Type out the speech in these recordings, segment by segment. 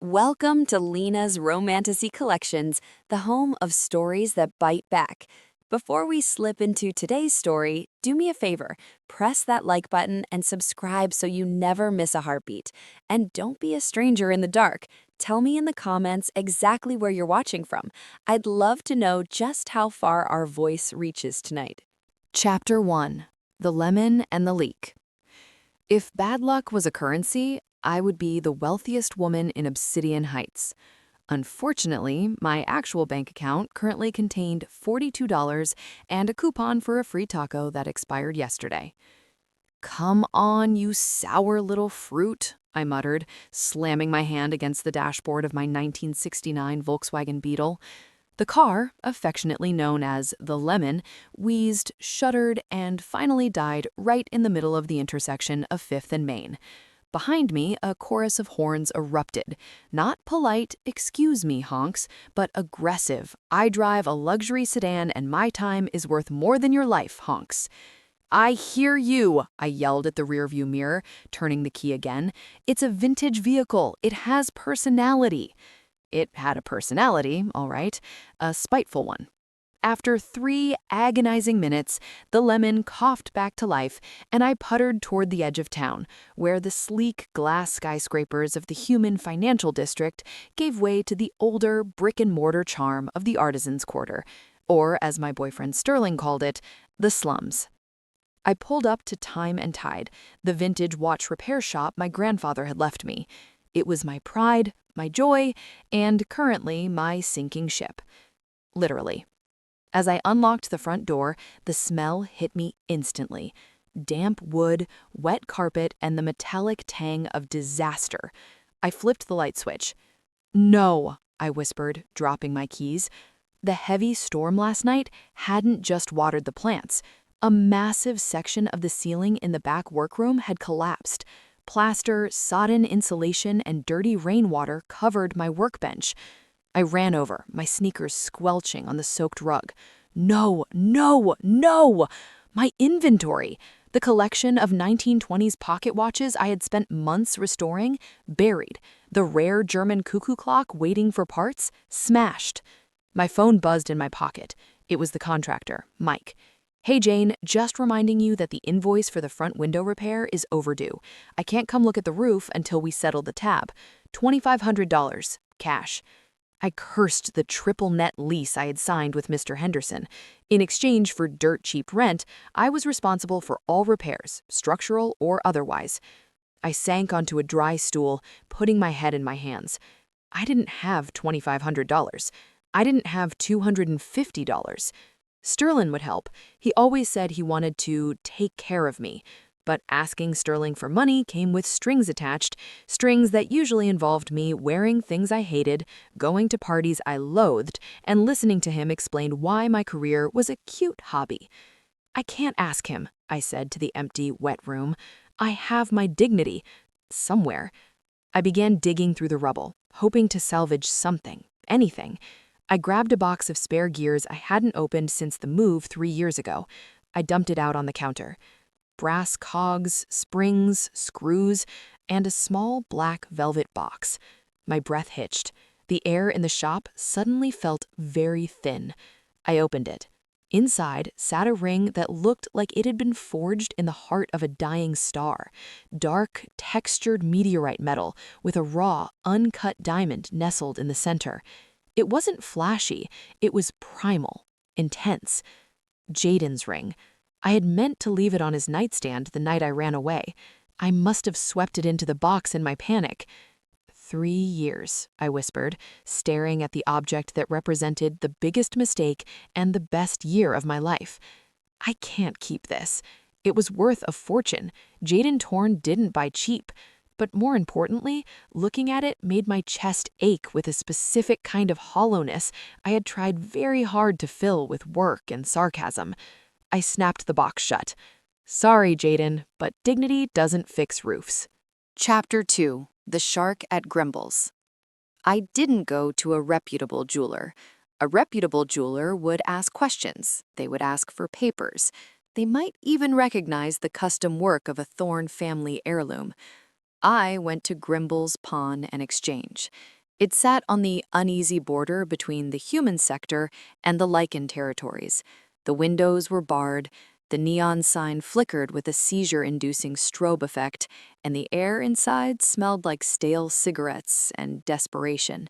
Welcome to Lina's Romantasy Collections, the home of stories that bite back. Before we slip into today's story, do me a favor, press that like button and subscribe so you never miss a heartbeat. And don't be a stranger in the dark. Tell me in the comments exactly where you're watching from. I'd love to know just how far our voice reaches tonight. Chapter 1: The Lemon and the Leak. If bad luck was a currency, I would be the wealthiest woman in Obsidian Heights. Unfortunately, my actual bank account currently contained $42 and a coupon for a free taco that expired yesterday. "Come on, you sour little fruit," I muttered, slamming my hand against the dashboard of my 1969 Volkswagen Beetle. The car, affectionately known as the Lemon, wheezed, shuddered, and finally died right in the middle of the intersection of 5th and Main. Behind me, a chorus of horns erupted. Not polite, "excuse me, honks," but aggressive, "I drive a luxury sedan and my time is worth more than your life, honks." "I hear you," I yelled at the rearview mirror, turning the key again. "It's a vintage vehicle. It has personality." It had a personality, all right, a spiteful one. After 3 agonizing minutes, the Lemon coughed back to life, and I puttered toward the edge of town, where the sleek glass skyscrapers of the human financial district gave way to the older brick-and-mortar charm of the artisans' quarter, or, as my boyfriend Sterling called it, the slums. I pulled up to Time and Tide, the vintage watch repair shop my grandfather had left me. It was my pride, my joy, and currently my sinking ship. Literally. As I unlocked the front door, the smell hit me instantly. Damp wood, wet carpet, and the metallic tang of disaster. I flipped the light switch. "No," I whispered, dropping my keys. The heavy storm last night hadn't just watered the plants. A massive section of the ceiling in the back workroom had collapsed. Plaster, sodden insulation, and dirty rainwater covered my workbench. I ran over, my sneakers squelching on the soaked rug. No, no, no! My inventory! The collection of 1920s pocket watches I had spent months restoring, buried. The rare German cuckoo clock waiting for parts, smashed. My phone buzzed in my pocket. It was the contractor, Mike. "Hey Jane, just reminding you that the invoice for the front window repair is overdue. I can't come look at the roof until we settle the tab. $2,500, cash." I cursed the triple net lease I had signed with Mr. Henderson. In exchange for dirt cheap rent, I was responsible for all repairs, structural or otherwise. I sank onto a dry stool, putting my head in my hands. I didn't have $2,500. I didn't have $250. Sterling would help. He always said he wanted to take care of me. But asking Sterling for money came with strings attached, strings that usually involved me wearing things I hated, going to parties I loathed, and listening to him explain why my career was a cute hobby. "I can't ask him," I said to the empty, wet room. "I have my dignity. Somewhere." I began digging through the rubble, hoping to salvage something, anything. I grabbed a box of spare gears I hadn't opened since the move 3 years ago. I dumped it out on the counter. Brass cogs, springs, screws, and a small black velvet box. My breath hitched. The air in the shop suddenly felt very thin. I opened it. Inside sat a ring that looked like it had been forged in the heart of a dying star. Dark, textured meteorite metal with a raw, uncut diamond nestled in the center. It wasn't flashy, it was primal, intense. Jayden's ring. I had meant to leave it on his nightstand the night I ran away. I must have swept it into the box in my panic. 3 years, I whispered, staring at the object that represented the biggest mistake and the best year of my life. I can't keep this. It was worth a fortune. Jayden Thorne didn't buy cheap. But more importantly, looking at it made my chest ache with a specific kind of hollowness I had tried very hard to fill with work and sarcasm. I snapped the box shut. "Sorry, Jayden, but dignity doesn't fix roofs." Chapter 2: The Shark at Grimble's. I didn't go to a reputable jeweler. A reputable jeweler would ask questions. They would ask for papers. They might even recognize the custom work of a Thorne family heirloom. I went to Grimble's Pawn and Exchange. It sat on the uneasy border between the human sector and the lichen territories. The windows were barred, the neon sign flickered with a seizure-inducing strobe effect, and the air inside smelled like stale cigarettes and desperation.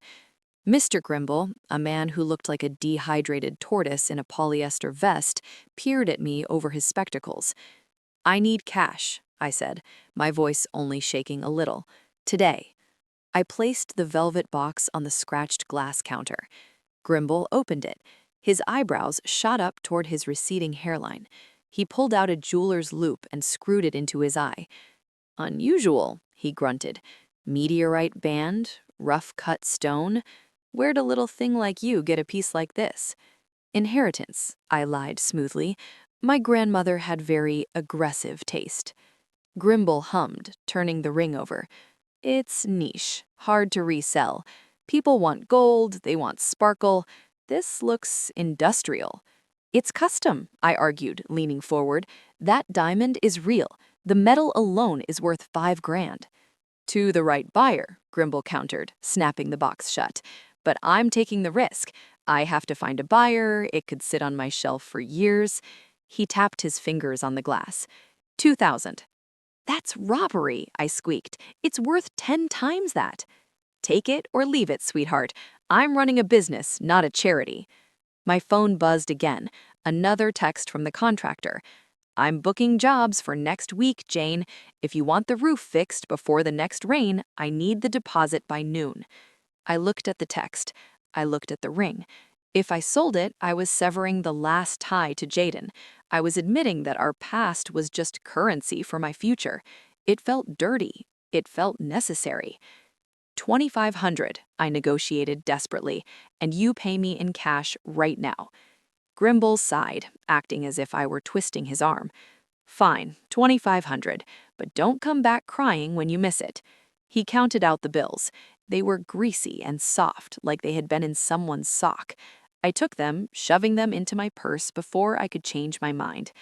Mr. Grimble, a man who looked like a dehydrated tortoise in a polyester vest, peered at me over his spectacles. "I need cash," I said, my voice only shaking a little. "Today." I placed the velvet box on the scratched glass counter. Grimble opened it. His eyebrows shot up toward his receding hairline. He pulled out a jeweler's loop and screwed it into his eye. "Unusual," he grunted. "Meteorite band, rough-cut stone. Where'd a little thing like you get a piece like this?" "Inheritance," I lied smoothly. "My grandmother had very aggressive taste." Grimble hummed, turning the ring over. "It's niche, hard to resell. People want gold, they want sparkle. This looks industrial." "It's custom," I argued, leaning forward. "That diamond is real. The metal alone is worth 5 grand." "To the right buyer," Grimble countered, snapping the box shut. "But I'm taking the risk. I have to find a buyer, it could sit on my shelf for years." He tapped his fingers on the glass. 2,000. "That's robbery," I squeaked. "It's worth 10 times that." "Take it or leave it, sweetheart. I'm running a business, not a charity." My phone buzzed again. Another text from the contractor. "I'm booking jobs for next week, Jane. If you want the roof fixed before the next rain, I need the deposit by noon." I looked at the text. I looked at the ring. If I sold it, I was severing the last tie to Jayden. I was admitting that our past was just currency for my future. It felt dirty. It felt necessary. 2,500, I negotiated desperately, "and you pay me in cash right now." Grimble sighed, acting as if I were twisting his arm. "Fine, 2,500, but don't come back crying when you miss it." He counted out the bills. They were greasy and soft, like they had been in someone's sock. I took them, shoving them into my purse before I could change my mind.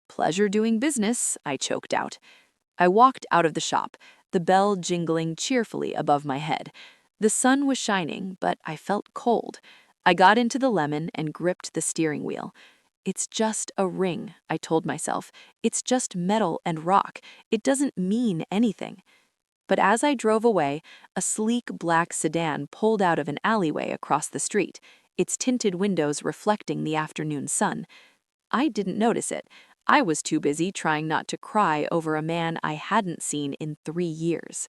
"Pleasure doing business," I choked out. I walked out of the shop, the bell jingling cheerfully above my head. The sun was shining, but I felt cold. I got into the Lemon and gripped the steering wheel. "It's just a ring," I told myself. "It's just metal and rock. It doesn't mean anything." But as I drove away, a sleek black sedan pulled out of an alleyway across the street, its tinted windows reflecting the afternoon sun. I didn't notice it. I was too busy trying not to cry over a man I hadn't seen in 3 years.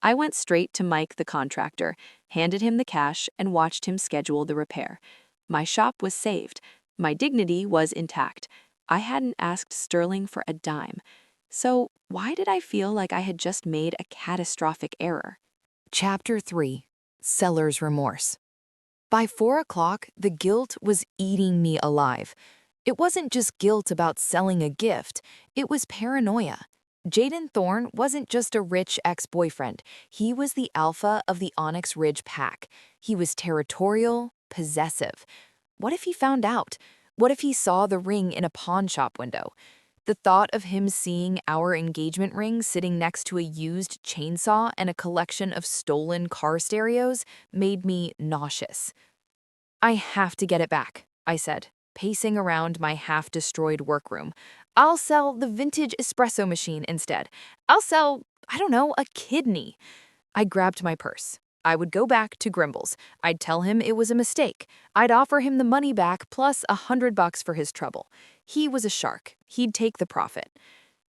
I went straight to Mike the contractor, handed him the cash, and watched him schedule the repair. My shop was saved. My dignity was intact. I hadn't asked Sterling for a dime. So why did I feel like I had just made a catastrophic error? Chapter 3. Seller's Remorse. By 4 o'clock, the guilt was eating me alive. It wasn't just guilt about selling a gift, it was paranoia. Jayden Thorne wasn't just a rich ex-boyfriend. He was the alpha of the Onyx Ridge Pack. He was territorial, possessive. What if he found out? What if he saw the ring in a pawn shop window? The thought of him seeing our engagement ring sitting next to a used chainsaw and a collection of stolen car stereos made me nauseous. "I have to get it back," I said, pacing around my half-destroyed workroom. "I'll sell the vintage espresso machine instead. I'll sell, I don't know, a kidney." I grabbed my purse. I would go back to Grimble's. I'd tell him it was a mistake. I'd offer him the money back plus $100 for his trouble. He was a shark. He'd take the profit.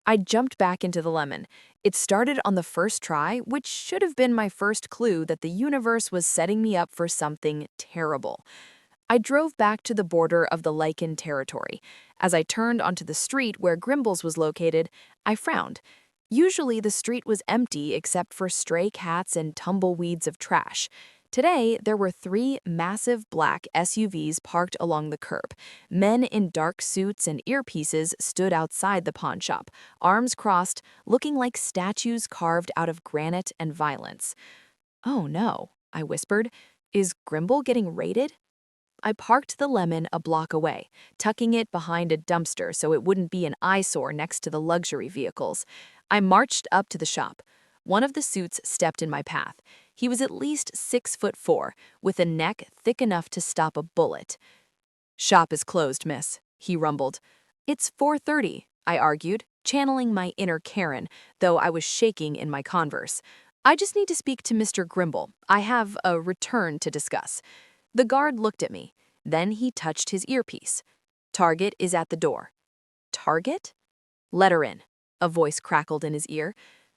I jumped back into the Lemon. It started on the first try, which should have been my first clue that the universe was setting me up for something terrible. I drove back to the border of the lichen territory. As I turned onto the street where Grimble's was located, I frowned. Usually the street was empty except for stray cats and tumbleweeds of trash. Today, there were 3 massive black SUVs parked along the curb. Men in dark suits and earpieces stood outside the pawn shop, arms crossed, looking like statues carved out of granite and violence. "Oh no," I whispered. "Is Grimble getting raided?" I parked the Lemon a block away, tucking it behind a dumpster so it wouldn't be an eyesore next to the luxury vehicles. I marched up to the shop. One of the suits stepped in my path. He was at least 6'4", with a neck thick enough to stop a bullet. "Shop is closed, miss," he rumbled. "It's 4:30, I argued, channeling my inner Karen, though I was shaking in my Converse. "I just need to speak to Mr. Grimble. I have a return to discuss." The guard looked at me. Then he touched his earpiece. "Target is at the door." "Target?" "Let her in," a voice crackled in his ear.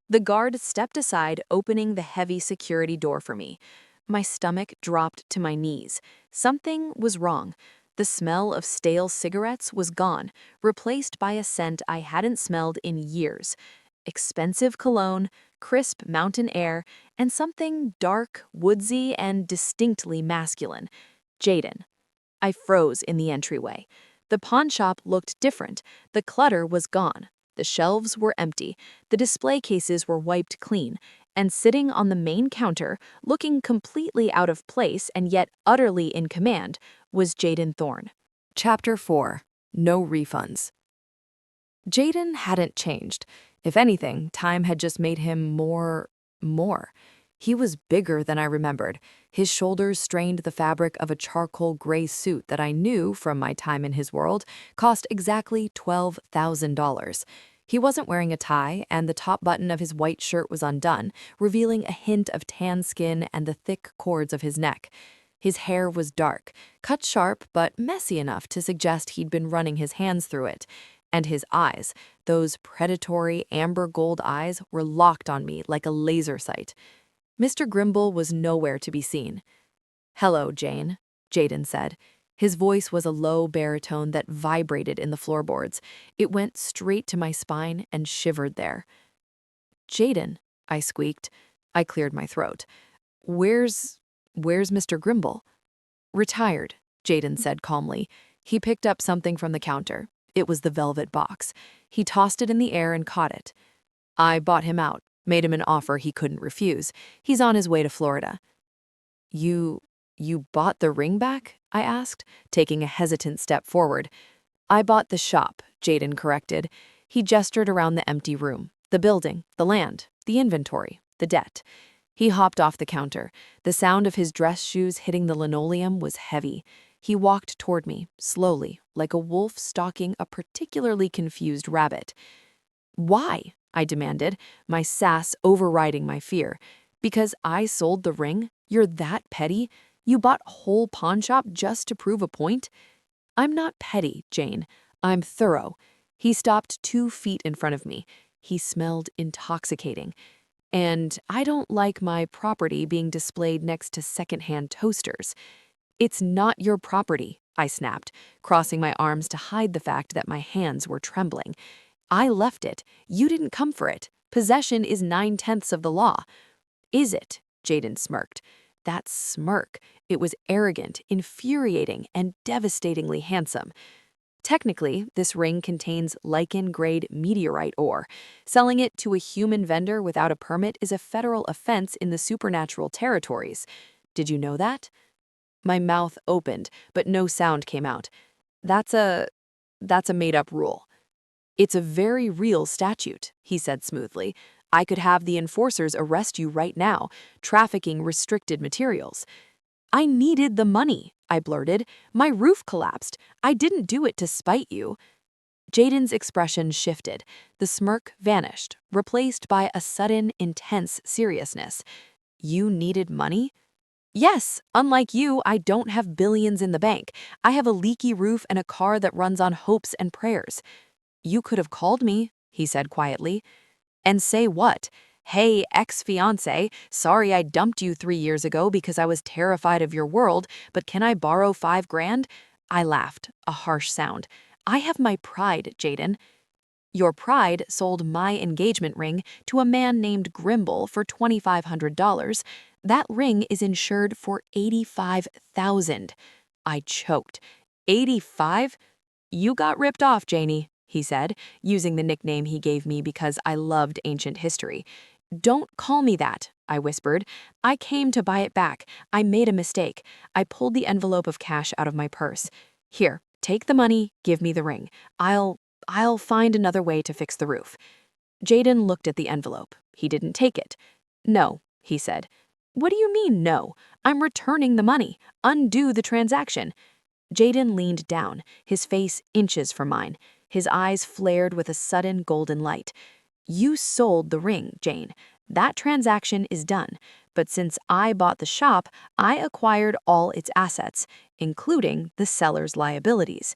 The guard stepped aside, opening the heavy security door for me. My stomach dropped to my knees. Something was wrong. The smell of stale cigarettes was gone, replaced by a scent I hadn't smelled in years. Expensive cologne, crisp mountain air, and something dark, woodsy, and distinctly masculine. Jayden. I froze in the entryway. The pawn shop looked different. The clutter was gone. The shelves were empty. The display cases were wiped clean. And sitting on the main counter, looking completely out of place and yet utterly in command, was Jayden Thorne. Chapter 4. No refunds. Jayden hadn't changed. If anything, time had just made him more. He was bigger than I remembered. His shoulders strained the fabric of a charcoal gray suit that I knew, from my time in his world, cost exactly $12,000. He wasn't wearing a tie, and the top button of his white shirt was undone, revealing a hint of tan skin and the thick cords of his neck. His hair was dark, cut sharp but messy enough to suggest he'd been running his hands through it. And his eyes, those predatory amber gold eyes, were locked on me like a laser sight. Mr. Grimble was nowhere to be seen. "Hello, Jane," Jayden said. His voice was a low baritone that vibrated in the floorboards. It went straight to my spine and shivered there. "Jayden," I squeaked. I cleared my throat. Where's Mr. Grimble?" "Retired," Jayden said calmly. He picked up something from the counter. It was the velvet box. He tossed it in the air and caught it. "I bought him out. Made him an offer he couldn't refuse. He's on his way to Florida." You bought the ring back?" I asked, taking a hesitant step forward. "I bought the shop," Jayden corrected. He gestured around the empty room, the building, the land, the inventory, the debt. He hopped off the counter. The sound of his dress shoes hitting the linoleum was heavy. He walked toward me, slowly, like a wolf stalking a particularly confused rabbit. "Why?" I demanded, my sass overriding my fear. "Because I sold the ring? You're that petty? You bought a whole pawn shop just to prove a point?" "I'm not petty, Jane. I'm thorough." He stopped 2 feet in front of me. He smelled intoxicating. "And I don't like my property being displayed next to secondhand toasters." "It's not your property," I snapped, crossing my arms to hide the fact that my hands were trembling. "I left it. You didn't come for it. Possession is 9/10 of the law." "Is it?" Jayden smirked. That smirk. It was arrogant, infuriating, and devastatingly handsome. "Technically, this ring contains lichen-grade meteorite ore. Selling it to a human vendor without a permit is a federal offense in the supernatural territories. Did you know that?" My mouth opened, but no sound came out. That's a made-up rule." "It's a very real statute," he said smoothly. "I could have the enforcers arrest you right now, trafficking restricted materials." "I needed the money," I blurted. "My roof collapsed. I didn't do it to spite you." Jayden's expression shifted. The smirk vanished, replaced by a sudden, intense seriousness. "You needed money?" "Yes, unlike you, I don't have billions in the bank. I have a leaky roof and a car that runs on hopes and prayers." "You could have called me," he said quietly. "And say what? Hey, ex-fiancé, sorry I dumped you 3 years ago because I was terrified of your world, but can I borrow 5 grand? I laughed, a harsh sound. "I have my pride, Jayden." "Your pride sold my engagement ring to a man named Grimble for $2,500. That ring is insured for $85,000. I choked. "85? You got ripped off, Janie," he said, using the nickname he gave me because I loved ancient history. "Don't call me that," I whispered. "I came to buy it back. I made a mistake." I pulled the envelope of cash out of my purse. "Here, take the money, give me the ring. I'll find another way to fix the roof." Jayden looked at the envelope. He didn't take it. "No," he said. "What do you mean, no? I'm returning the money. Undo the transaction." Jayden leaned down, his face inches from mine. His eyes flared with a sudden golden light. "You sold the ring, Jane. That transaction is done. But since I bought the shop, I acquired all its assets, including the seller's liabilities.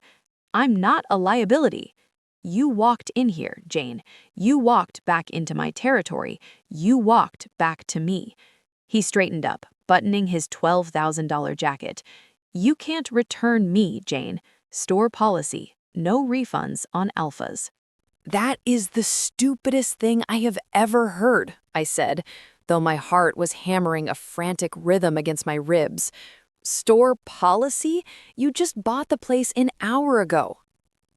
I'm not a liability. You walked in here, Jane. You walked back into my territory. You walked back to me." He straightened up, buttoning his $12,000 jacket. "You can't return me, Jane. Store policy. No refunds on alphas." "That is the stupidest thing I have ever heard," I said, though my heart was hammering a frantic rhythm against my ribs. "Store policy? You just bought the place an hour ago."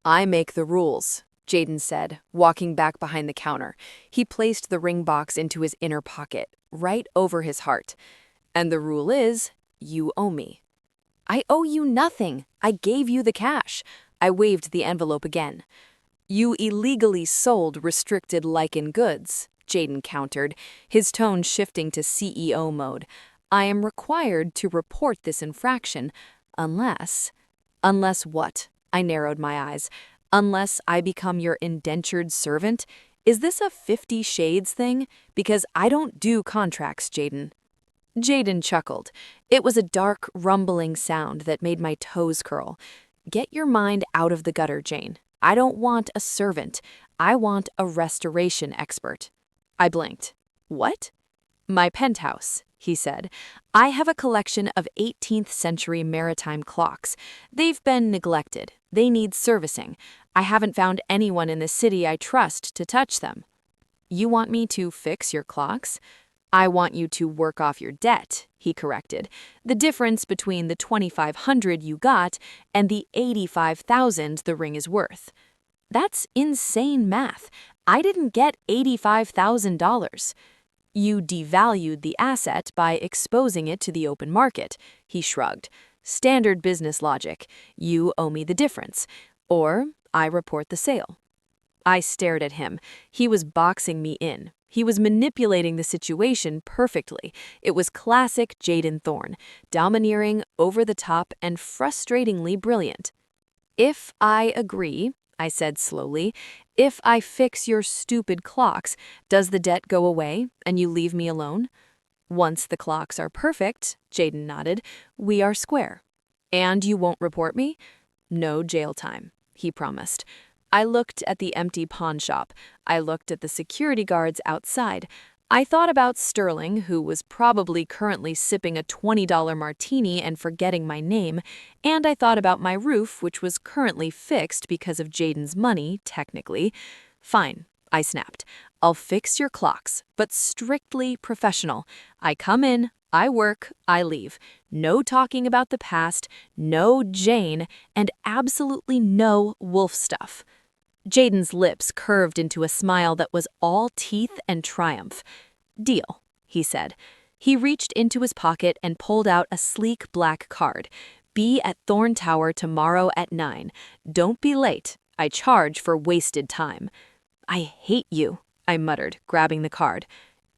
"I make the rules," Jayden said, walking back behind the counter. He placed the ring box into his inner pocket, right over his heart. "And the rule is, you owe me." "I owe you nothing. I gave you the cash." I waved the envelope again. "You illegally sold restricted Lycan goods," Jayden countered, his tone shifting to CEO mode. "I am required to report this infraction unless—" "Unless what?" I narrowed my eyes. "Unless I become your indentured servant? Is this a 50 Shades thing? Because I don't do contracts, Jayden." Jayden chuckled. It was a dark, rumbling sound that made my toes curl. "Get your mind out of the gutter, Jane. I don't want a servant. I want a restoration expert." I blinked. "What?" "My penthouse," he said. "I have a collection of 18th century maritime clocks. They've been neglected. They need servicing. I haven't found anyone in the city I trust to touch them." "You want me to fix your clocks?" "I want you to work off your debt," he corrected. "The difference between the $2,500 you got and the $85,000 the ring is worth." "That's insane math. I didn't get $85,000. "You devalued the asset by exposing it to the open market," he shrugged. "Standard business logic. You owe me the difference. Or I report the sale." I stared at him. He was boxing me in. He was manipulating the situation perfectly. It was classic Jayden Thorne, domineering, over the top, and frustratingly brilliant. "If I agree," I said slowly, "if I fix your stupid clocks, does the debt go away and you leave me alone?" "Once the clocks are perfect," Jayden nodded, "we are square." "And you won't report me?" "No jail time," he promised. I looked at the empty pawn shop. I looked at the security guards outside. I thought about Sterling, who was probably currently sipping a $20 martini and forgetting my name, and I thought about my roof, which was currently fixed because of Jayden's money, technically. "Fine," I snapped. "I'll fix your clocks, but strictly professional. I come in, I work, I leave. No talking about the past, no Jane, and absolutely no wolf stuff." Jayden's lips curved into a smile that was all teeth and triumph. "Deal," he said. He reached into his pocket and pulled out a sleek black card. "Be at Thorn Tower tomorrow at 9. Don't be late. I charge for wasted time." "I hate you," I muttered, grabbing the card.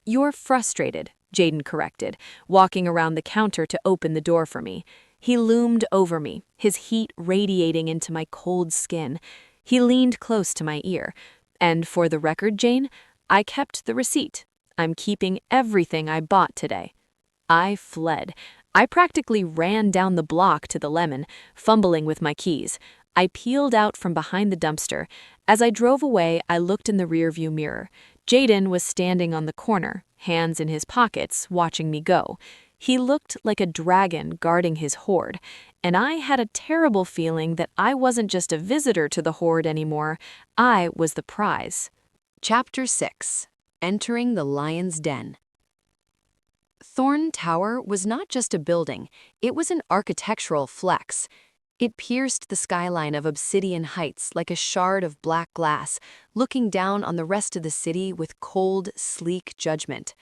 "You're frustrated," Jayden corrected, walking around the counter to open the door for me. He loomed over me, his heat radiating into my cold skin. He leaned close to my ear. "And for the record, Jane, I kept the receipt. I'm keeping everything I bought today." I fled. I practically ran down the block to the Lemon, fumbling with my keys. I peeled out from behind the dumpster. As I drove away, I looked in the rearview mirror. Jayden was standing on the corner, hands in his pockets, watching me go. He looked like a dragon guarding his hoard, and I had a terrible feeling that I wasn't just a visitor to the hoard anymore. I was the prize. Chapter 6. Entering the Lion's Den. Thorn Tower was not just a building, it was an architectural flex. It pierced the skyline of Obsidian Heights like a shard of black glass, looking down on the rest of the city with cold, sleek judgment.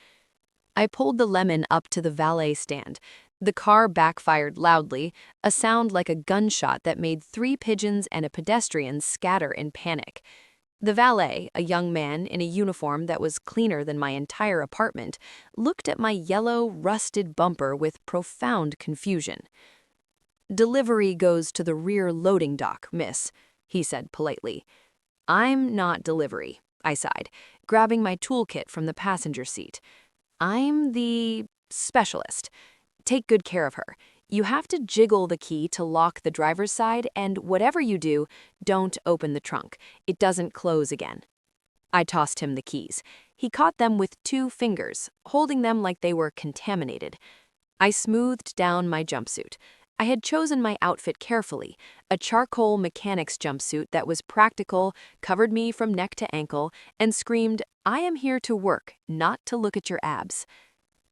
I pulled the Lemon up to the valet stand. The car backfired loudly, a sound like a gunshot that made 3 pigeons and a pedestrian scatter in panic. The valet, a young man in a uniform that was cleaner than my entire apartment, looked at my yellow, rusted bumper with profound confusion. "Delivery goes to the rear loading dock, miss," he said politely. "I'm not delivery," I sighed, grabbing my toolkit from the passenger seat. "I'm the specialist. Take good care of her. You have to jiggle the key to lock the driver's side, and whatever you do, don't open the trunk. It doesn't close again." I tossed him the keys. He caught them with 2 fingers, holding them like they were contaminated. I smoothed down my jumpsuit. I had chosen my outfit carefully, a charcoal mechanics jumpsuit that was practical, covered me from neck to ankle, and screamed, "I am here to work, not to look at your abs."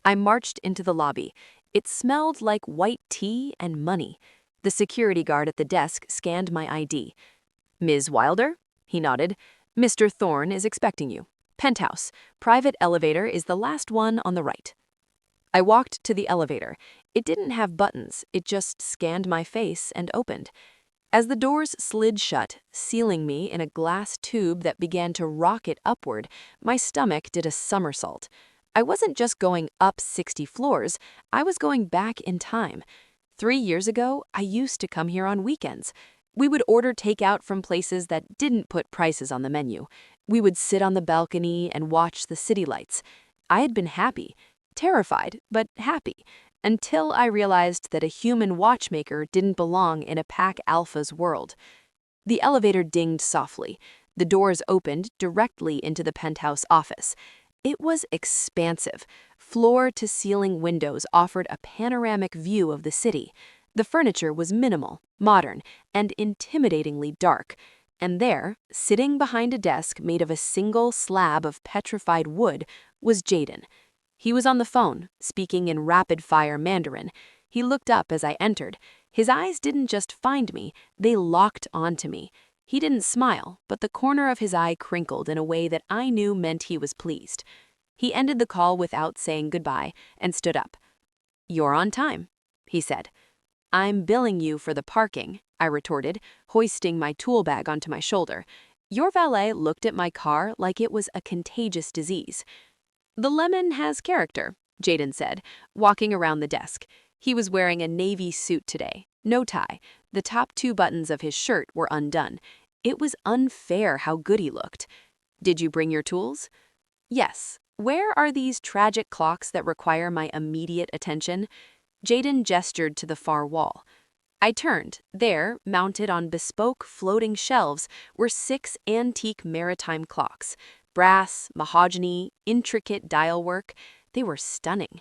I marched into the lobby. It smelled like white tea and money. The security guard at the desk scanned my ID. "Ms. Wilder?" He nodded. "Mr. Thorne is expecting you. Penthouse. Private elevator is the last one on the right." I walked to the elevator. It didn't have buttons, it just scanned my face and opened. As the doors slid shut, sealing me in a glass tube that began to rocket upward, my stomach did a somersault. I wasn't just going up 60 floors, I was going back in time. 3 years ago, I used to come here on weekends. We would order takeout from places that didn't put prices on the menu. We would sit on the balcony and watch the city lights. I had been happy. Terrified, but happy, until I realized that a human watchmaker didn't belong in a Pack Alpha's world. The elevator dinged softly. The doors opened directly into the penthouse office. It was expansive. Floor-to-ceiling windows offered a panoramic view of the city. The furniture was minimal, modern, and intimidatingly dark. And there, sitting behind a desk made of a single slab of petrified wood, was Jayden. He was on the phone, speaking in rapid-fire Mandarin. He looked up as I entered. His eyes didn't just find me, they locked onto me. He didn't smile, but the corner of his eye crinkled in a way that I knew meant he was pleased. He ended the call without saying goodbye and stood up. "You're on time," he said. "I'm billing you for the parking," I retorted, hoisting my tool bag onto my shoulder. "Your valet looked at my car like it was a contagious disease." "The lemon has character," Jayden said, walking around the desk. He was wearing a navy suit today, no tie. The top 2 buttons of his shirt were undone. It was unfair how good he looked. "Did you bring your tools?" "Yes. Where are these tragic clocks that require my immediate attention?" Jayden gestured to the far wall. I turned. There, mounted on bespoke floating shelves, were 6 antique maritime clocks. Brass, mahogany, intricate dial work. They were stunning.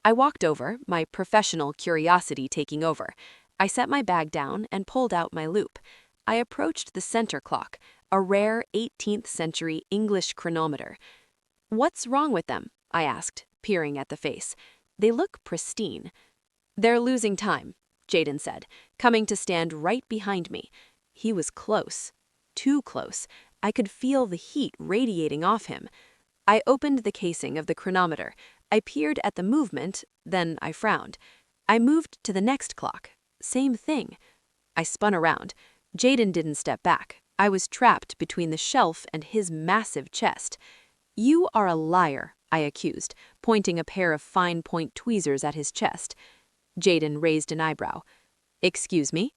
I walked over, my professional curiosity taking over. I set my bag down and pulled out my loupe. I approached the center clock, a rare 18th century English chronometer. "What's wrong with them?" I asked, peering at the face. "They look pristine." "They're losing time," Jayden said, coming to stand right behind me. He was close. Too close. I could feel the heat radiating off him. I opened the casing of the chronometer. I peered at the movement, then I frowned. I moved to the next clock. Same thing. I spun around. Jayden didn't step back. I was trapped between the shelf and his massive chest. "You are a liar," I accused, pointing a pair of fine-point tweezers at his chest. Jayden raised an eyebrow. "Excuse me?"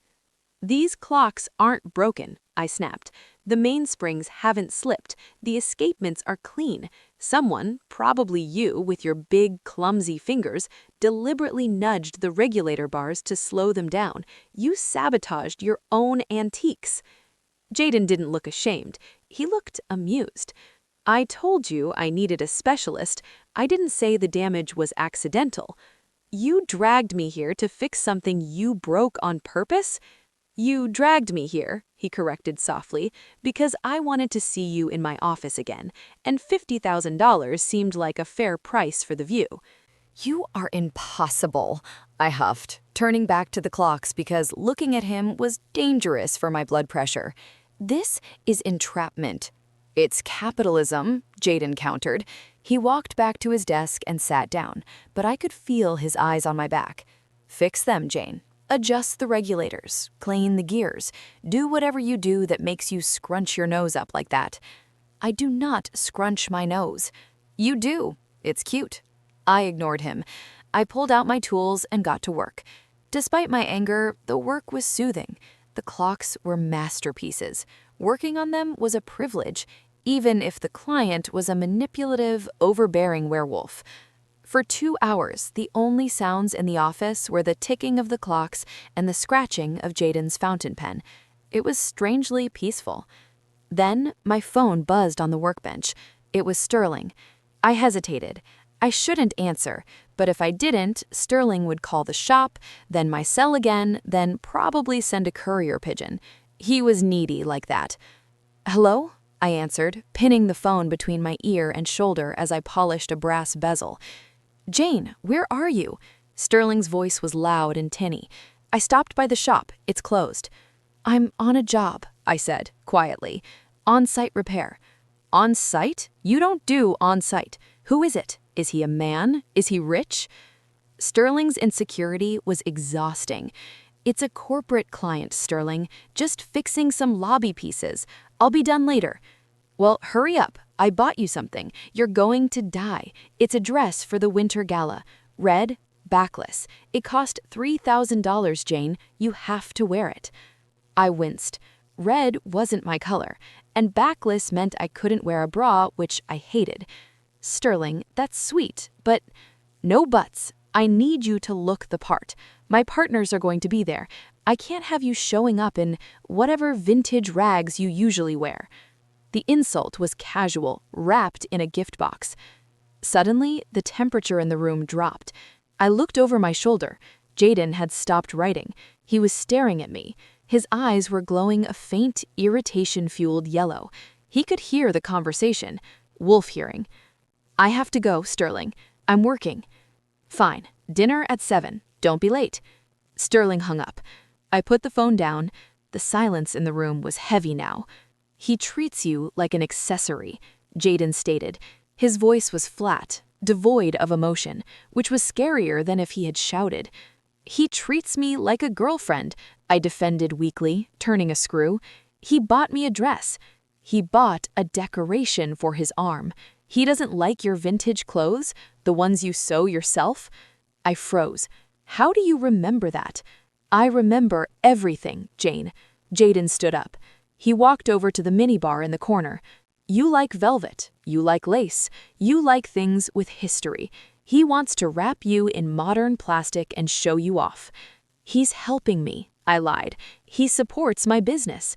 "These clocks aren't broken," I snapped. "The mainsprings haven't slipped. The escapements are clean. Someone, probably you with your big, clumsy fingers, deliberately nudged the regulator bars to slow them down. You sabotaged your own antiques." Jayden didn't look ashamed. He looked amused. "I told you I needed a specialist. I didn't say the damage was accidental. You dragged me here to fix something you broke on purpose?" "You dragged me here," he corrected softly, "because I wanted to see you in my office again, and $50,000 seemed like a fair price for the view." "You are impossible," I huffed, turning back to the clocks because looking at him was dangerous for my blood pressure. "This is entrapment." "It's capitalism," Jayden countered. He walked back to his desk and sat down, but I could feel his eyes on my back. "Fix them, Jane." Adjust the regulators, clean the gears, do whatever you do that makes you scrunch your nose up like that. I do not scrunch my nose. You do. It's cute. I ignored him. I pulled out my tools and got to work. Despite my anger, the work was soothing. The clocks were masterpieces. Working on them was a privilege, even if the client was a manipulative, overbearing werewolf. For 2 hours, the only sounds in the office were the ticking of the clocks and the scratching of Jayden's fountain pen. It was strangely peaceful. Then, my phone buzzed on the workbench. It was Sterling. I hesitated. I shouldn't answer, but if I didn't, Sterling would call the shop, then my cell again, then probably send a courier pigeon. He was needy like that. "Hello?" I answered, pinning the phone between my ear and shoulder as I polished a brass bezel. "Jane, where are you?" Sterling's voice was loud and tinny. "I stopped by the shop. It's closed." "I'm on a job," I said, quietly. "On-site repair." "On-site? You don't do on-site. Who is it? Is he a man? Is he rich?" Sterling's insecurity was exhausting. "It's a corporate client, Sterling. Just fixing some lobby pieces. I'll be done later." "Well, hurry up. I bought you something. You're going to die. It's a dress for the winter gala. Red, backless. It cost $3,000, Jane. You have to wear it." I winced. Red wasn't my color, and backless meant I couldn't wear a bra, which I hated. "Sterling, that's sweet, but—" "No buts. I need you to look the part. My partners are going to be there. I can't have you showing up in whatever vintage rags you usually wear." The insult was casual, wrapped in a gift box. Suddenly, the temperature in the room dropped. I looked over my shoulder. Jayden had stopped writing. He was staring at me. His eyes were glowing a faint, irritation-fueled yellow. He could hear the conversation. Wolf hearing. "I have to go, Sterling. I'm working." "Fine. Dinner at 7. Don't be late." Sterling hung up. I put the phone down. The silence in the room was heavy now. "He treats you like an accessory," Jayden stated. His voice was flat, devoid of emotion, which was scarier than if he had shouted. "He treats me like a girlfriend," I defended weakly, turning a screw. "He bought me a dress. He bought a decoration for his arm. He doesn't like your vintage clothes, the ones you sew yourself?" I froze. "How do you remember that?" "I remember everything, Jane." Jayden stood up. He walked over to the minibar in the corner. "You like velvet. You like lace. You like things with history. He wants to wrap you in modern plastic and show you off." "He's helping me," I lied. "He supports my business."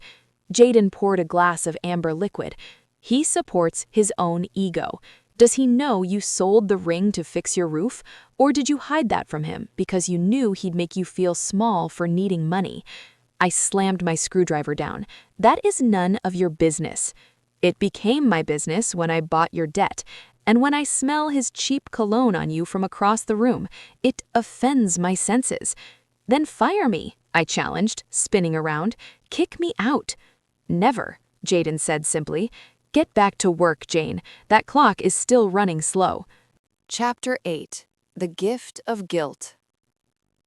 Jayden poured a glass of amber liquid. "He supports his own ego. Does he know you sold the ring to fix your roof? Or did you hide that from him because you knew he'd make you feel small for needing money?" I slammed my screwdriver down. "That is none of your business." "It became my business when I bought your debt, and when I smell his cheap cologne on you from across the room. It offends my senses." "Then fire me," I challenged, spinning around. "Kick me out." "Never," Jayden said simply. "Get back to work, Jane. That clock is still running slow." Chapter 8. The Gift of Guilt.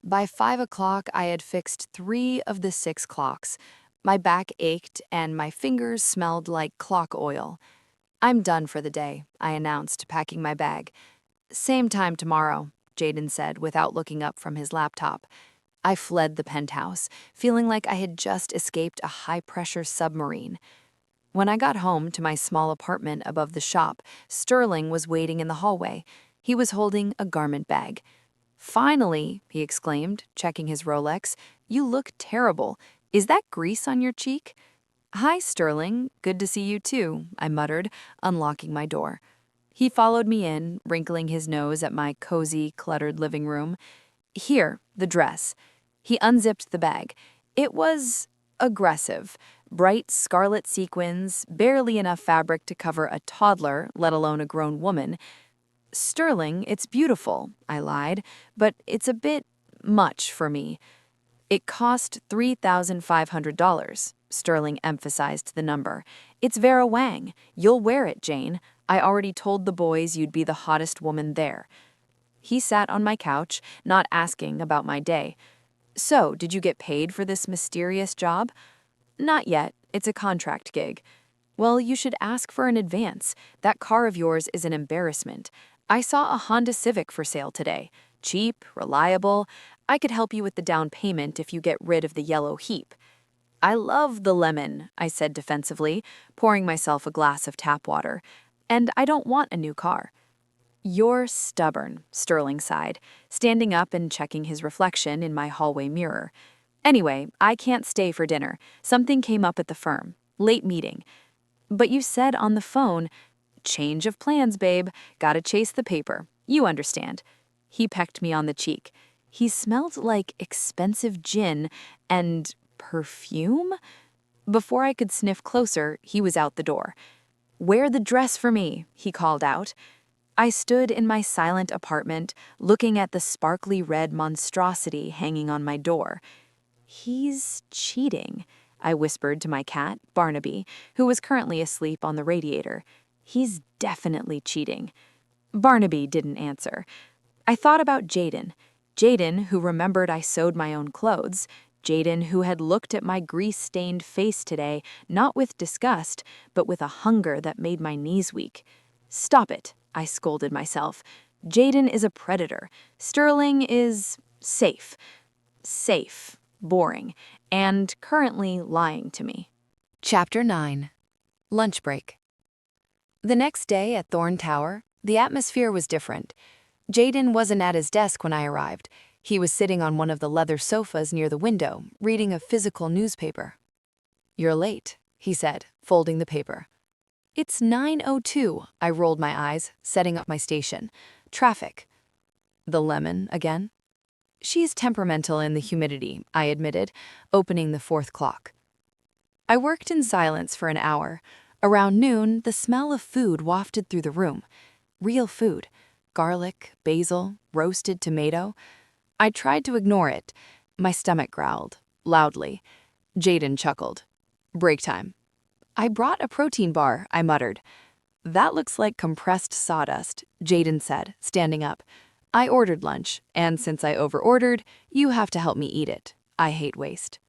By 5 o'clock, I had fixed 3 of the 6 clocks. My back ached and my fingers smelled like clock oil. "I'm done for the day," I announced, packing my bag. "Same time tomorrow," Jayden said without looking up from his laptop. I fled the penthouse, feeling like I had just escaped a high-pressure submarine. When I got home to my small apartment above the shop, Sterling was waiting in the hallway. He was holding a garment bag. "Finally," he exclaimed, checking his Rolex. "You look terrible. Is that grease on your cheek?" "Hi, Sterling. Good to see you too," I muttered, unlocking my door. He followed me in, wrinkling his nose at my cozy, cluttered living room. "Here, the dress." He unzipped the bag. It was aggressive. Bright scarlet sequins, barely enough fabric to cover a toddler, let alone a grown woman. "Sterling, it's beautiful," I lied, "but it's a bit much for me." "It cost $3,500. Sterling emphasized the number. "It's Vera Wang. You'll wear it, Jane. I already told the boys you'd be the hottest woman there." He sat on my couch, not asking about my day. So, did you get paid for this mysterious job? Not yet. It's a contract gig. Well, you should ask for an advance. That car of yours is an embarrassment. I saw a Honda Civic for sale today. Cheap, reliable. I could help you with the down payment if you get rid of the yellow heap. I love the lemon, I said defensively, pouring myself a glass of tap water. And I don't want a new car. You're stubborn, Sterling sighed, standing up and checking his reflection in my hallway mirror. Anyway, I can't stay for dinner. Something came up at the firm. Late meeting. But you said on the phone, change of plans, babe. Gotta chase the paper. You understand. He pecked me on the cheek. He smelled like expensive gin and perfume? Before I could sniff closer, he was out the door. Wear the dress for me, he called out. I stood in my silent apartment, looking at the sparkly red monstrosity hanging on my door. He's cheating, I whispered to my cat, Barnaby, who was currently asleep on the radiator. He's definitely cheating. Barnaby didn't answer. I thought about Jayden. Jayden, who remembered I sewed my own clothes. Jayden, who had looked at my grease-stained face today, not with disgust, but with a hunger that made my knees weak. Stop it, I scolded myself. Jayden is a predator. Sterling is safe. Safe, boring, and currently lying to me. Chapter 9. Lunch break. The next day at Thorn Tower, the atmosphere was different. Jayden wasn't at his desk when I arrived. He was sitting on one of the leather sofas near the window, reading a physical newspaper. "You're late," he said, folding the paper. "It's 9:02, I rolled my eyes, setting up my station. Traffic. The lemon again? She's temperamental in the humidity, I admitted, opening the fourth clock. I worked in silence for an hour. Around noon, the smell of food wafted through the room. Real food. Garlic, basil, roasted tomato. I tried to ignore it. My stomach growled, loudly. Jayden chuckled. Break time. I brought a protein bar, I muttered. That looks like compressed sawdust, Jayden said, standing up. I ordered lunch, and since I overordered, you have to help me eat it. I hate waste.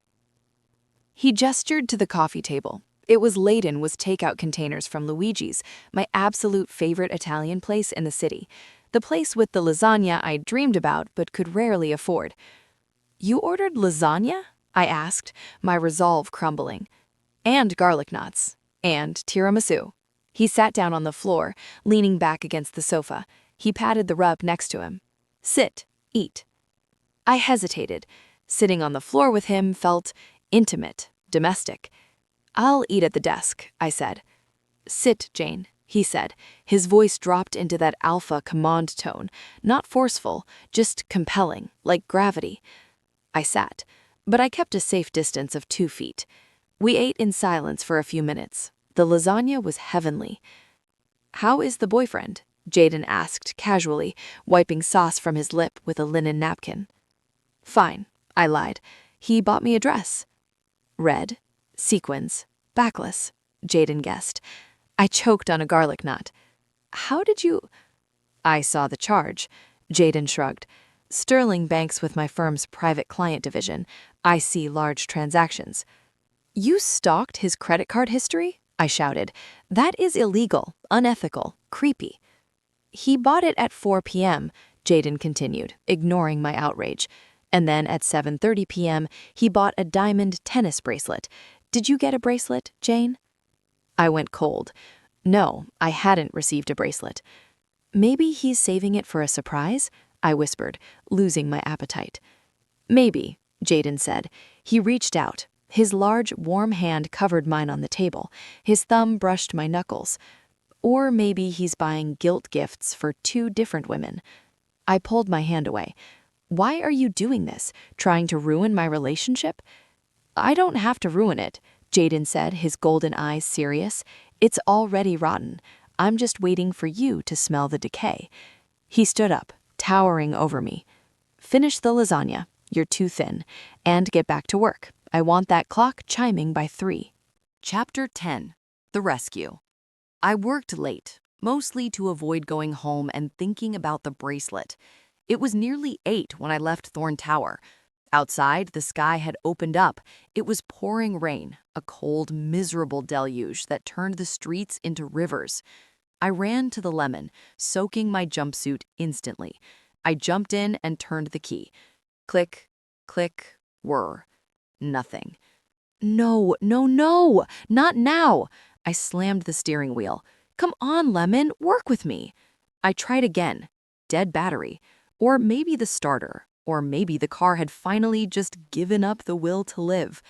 He gestured to the coffee table. It was laden with takeout containers from Luigi's, my absolute favorite Italian place in the city. The place with the lasagna I dreamed about but could rarely afford. You ordered lasagna? I asked, my resolve crumbling. And garlic knots. And tiramisu. He sat down on the floor, leaning back against the sofa. He patted the rug next to him. Sit, eat. I hesitated. Sitting on the floor with him felt intimate, domestic. I'll eat at the desk, I said. Sit, Jane, he said. His voice dropped into that alpha command tone, not forceful, just compelling, like gravity. I sat, but I kept a safe distance of 2 feet. We ate in silence for a few minutes. The lasagna was heavenly. How is the boyfriend? Jayden asked casually, wiping sauce from his lip with a linen napkin. Fine, I lied. He bought me a dress. Red, sequins, backless, Jayden guessed. I choked on a garlic knot. How did you... I saw the charge. Jayden shrugged. Sterling banks with my firm's private client division. I see large transactions. You stalked his credit card history? I shouted. That is illegal, unethical, creepy. He bought it at 4 p.m., Jayden continued, ignoring my outrage. And then at 7:30 p.m., he bought a diamond tennis bracelet. Did you get a bracelet, Jane? I went cold. No, I hadn't received a bracelet. Maybe he's saving it for a surprise? I whispered, losing my appetite. Maybe, Jayden said. He reached out. His large, warm hand covered mine on the table. His thumb brushed my knuckles. Or maybe he's buying guilt gifts for 2 different women. I pulled my hand away. Why are you doing this? Trying to ruin my relationship? I don't have to ruin it, Jayden said, his golden eyes serious. It's already rotten. I'm just waiting for you to smell the decay. He stood up, towering over me. Finish the lasagna. You're too thin. And get back to work. I want that clock chiming by 3. Chapter 10. The Rescue. I worked late, mostly to avoid going home and thinking about the bracelet. It was nearly 8 when I left Thorn Tower. Outside, the sky had opened up. It was pouring rain, a cold, miserable deluge that turned the streets into rivers. I ran to the lemon, soaking my jumpsuit instantly. I jumped in and turned the key. Click, click, whir. Nothing. No, no, no, not now. I slammed the steering wheel. Come on, Lemon, work with me. I tried again. Dead battery. Or maybe the starter. Or maybe the car had finally just given up the will to live.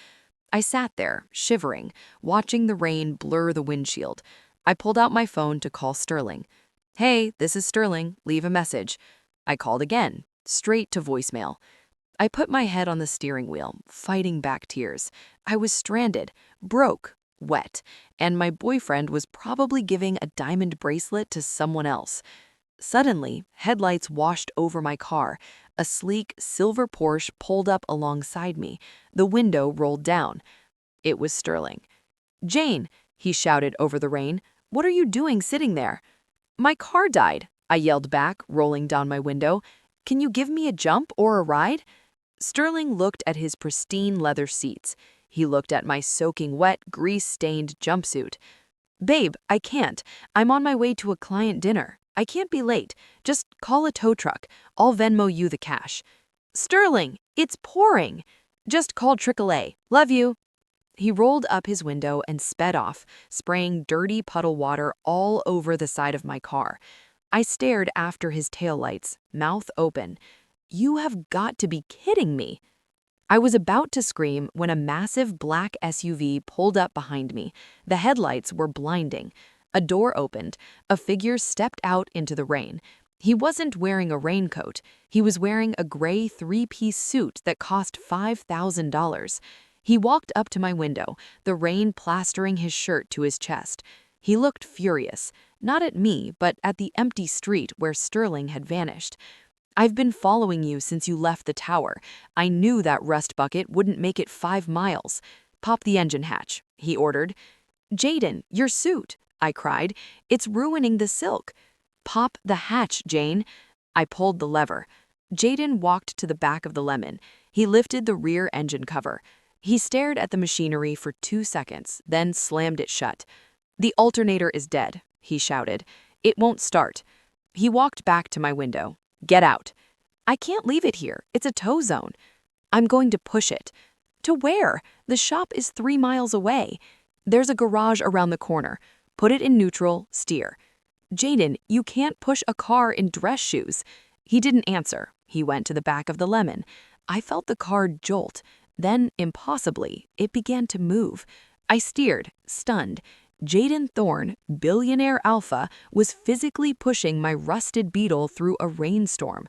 I sat there, shivering, watching the rain blur the windshield. I pulled out my phone to call Sterling. Hey, this is Sterling. Leave a message. I called again, straight to voicemail. I put my head on the steering wheel, fighting back tears. I was stranded, broke, wet, and my boyfriend was probably giving a diamond bracelet to someone else. Suddenly, headlights washed over my car. A sleek, silver Porsche pulled up alongside me. The window rolled down. It was Sterling. "Jane," he shouted over the rain, "what are you doing sitting there?" "My car died," I yelled back, rolling down my window. "Can you give me a jump or a ride?" Sterling looked at his pristine leather seats. He looked at my soaking wet, grease-stained jumpsuit. "Babe, I can't. I'm on my way to a client dinner. I can't be late. Just call a tow truck. I'll Venmo you the cash." "Sterling, it's pouring." "Just call AAA. Love you." He rolled up his window and sped off, spraying dirty puddle water all over the side of my car. I stared after his taillights, mouth open. You have got to be kidding me. I was about to scream when a massive black SUV pulled up behind me. The headlights were blinding. A door opened. A figure stepped out into the rain. He wasn't wearing a raincoat. He was wearing a gray three-piece suit that cost $5,000. He walked up to my window, the rain plastering his shirt to his chest. He looked furious, not at me, but at the empty street where Sterling had vanished. "I've been following you since you left the tower. I knew that rust bucket wouldn't make it 5 miles. Pop the engine hatch," he ordered. "Jayden, your suit," I cried. "It's ruining the silk." "Pop the hatch, Jane." I pulled the lever. Jayden walked to the back of the Lemon. He lifted the rear engine cover. He stared at the machinery for 2 seconds, then slammed it shut. "The alternator is dead," he shouted. "It won't start." He walked back to my window. "Get out." "I can't leave it here. It's a tow zone." "I'm going to push it." "To where? The shop is 3 miles away." "There's a garage around the corner. Put it in neutral, steer." "Jayden, you can't push a car in dress shoes." He didn't answer. He went to the back of the Lemon. I felt the car jolt. Then, impossibly, it began to move. I steered, stunned. Jayden Thorne, Billionaire Alpha, was physically pushing my rusted Beetle through a rainstorm.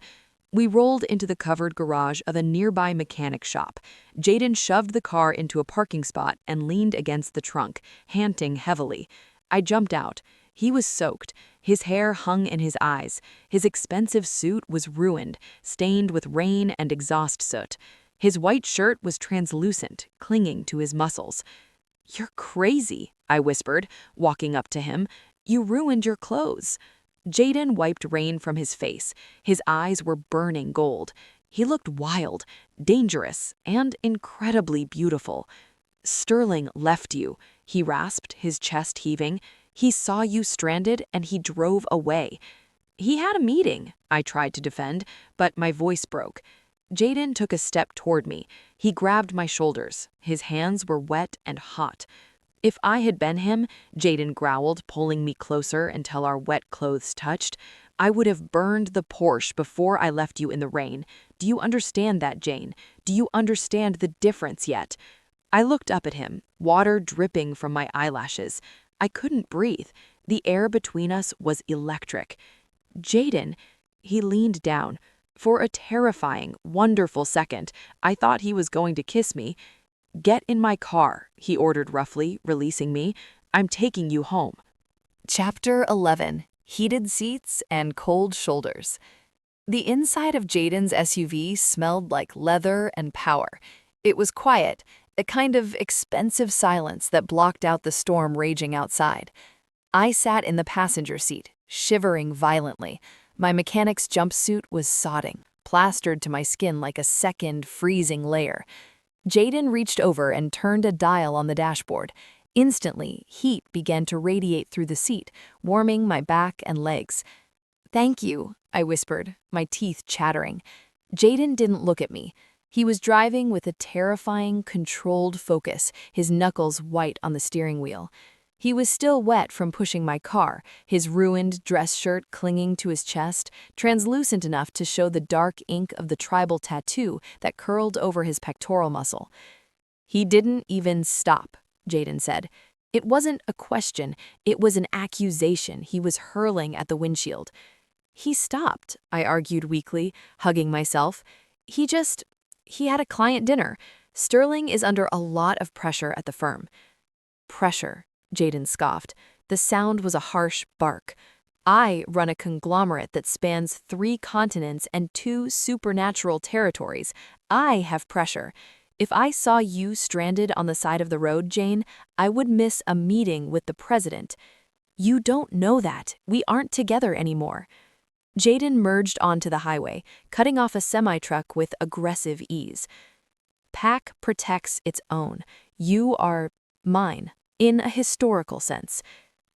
We rolled into the covered garage of a nearby mechanic shop. Jayden shoved the car into a parking spot and leaned against the trunk, panting heavily. I jumped out. He was soaked. His hair hung in his eyes. His expensive suit was ruined, stained with rain and exhaust soot. His white shirt was translucent, clinging to his muscles. "You're crazy," I whispered, walking up to him. "You ruined your clothes." Jayden wiped rain from his face. His eyes were burning gold. He looked wild, dangerous, and incredibly beautiful. "Sterling left you," he rasped, his chest heaving. "He saw you stranded and he drove away." "He had a meeting," I tried to defend, but my voice broke. Jayden took a step toward me. He grabbed my shoulders. His hands were wet and hot. "If I had been him," Jayden growled, pulling me closer until our wet clothes touched, "I would have burned the Porsche before I left you in the rain. Do you understand that, Jane? Do you understand the difference yet?" I looked up at him, water dripping from my eyelashes. I couldn't breathe. The air between us was electric. "Jayden," he leaned down. For a terrifying, wonderful second, I thought he was going to kiss me. "Get in my car," he ordered roughly, releasing me. "I'm taking you home." Chapter 11. Heated Seats and Cold Shoulders. The inside of Jayden's SUV smelled like leather and power. It was quiet, a kind of expensive silence that blocked out the storm raging outside. I sat in the passenger seat, shivering violently. My mechanic's jumpsuit was sodding. plastered to my skin like a second freezing layer. Jayden reached over and turned a dial on the dashboard. Instantly, heat began to radiate through the seat, warming my back and legs. "Thank you," I whispered, my teeth chattering. Jayden didn't look at me. He was driving with a terrifying, controlled focus, his knuckles white on the steering wheel. He was still wet from pushing my car, his ruined dress shirt clinging to his chest, translucent enough to show the dark ink of the tribal tattoo that curled over his pectoral muscle. "He didn't even stop," Jayden said. It wasn't a question, it was an accusation he was hurling at the windshield. "He stopped," I argued weakly, hugging myself. He had a client dinner. Sterling is under a lot of pressure at the firm." "Pressure," Jayden scoffed. The sound was a harsh bark. "I run a conglomerate that spans 3 continents and 2 supernatural territories. I have pressure. If I saw you stranded on the side of the road, Jane, I would miss a meeting with the president." "You don't know that. We aren't together anymore." Jayden merged onto the highway, cutting off a semi-truck with aggressive ease. "Pack protects its own. You are mine, in a historical sense.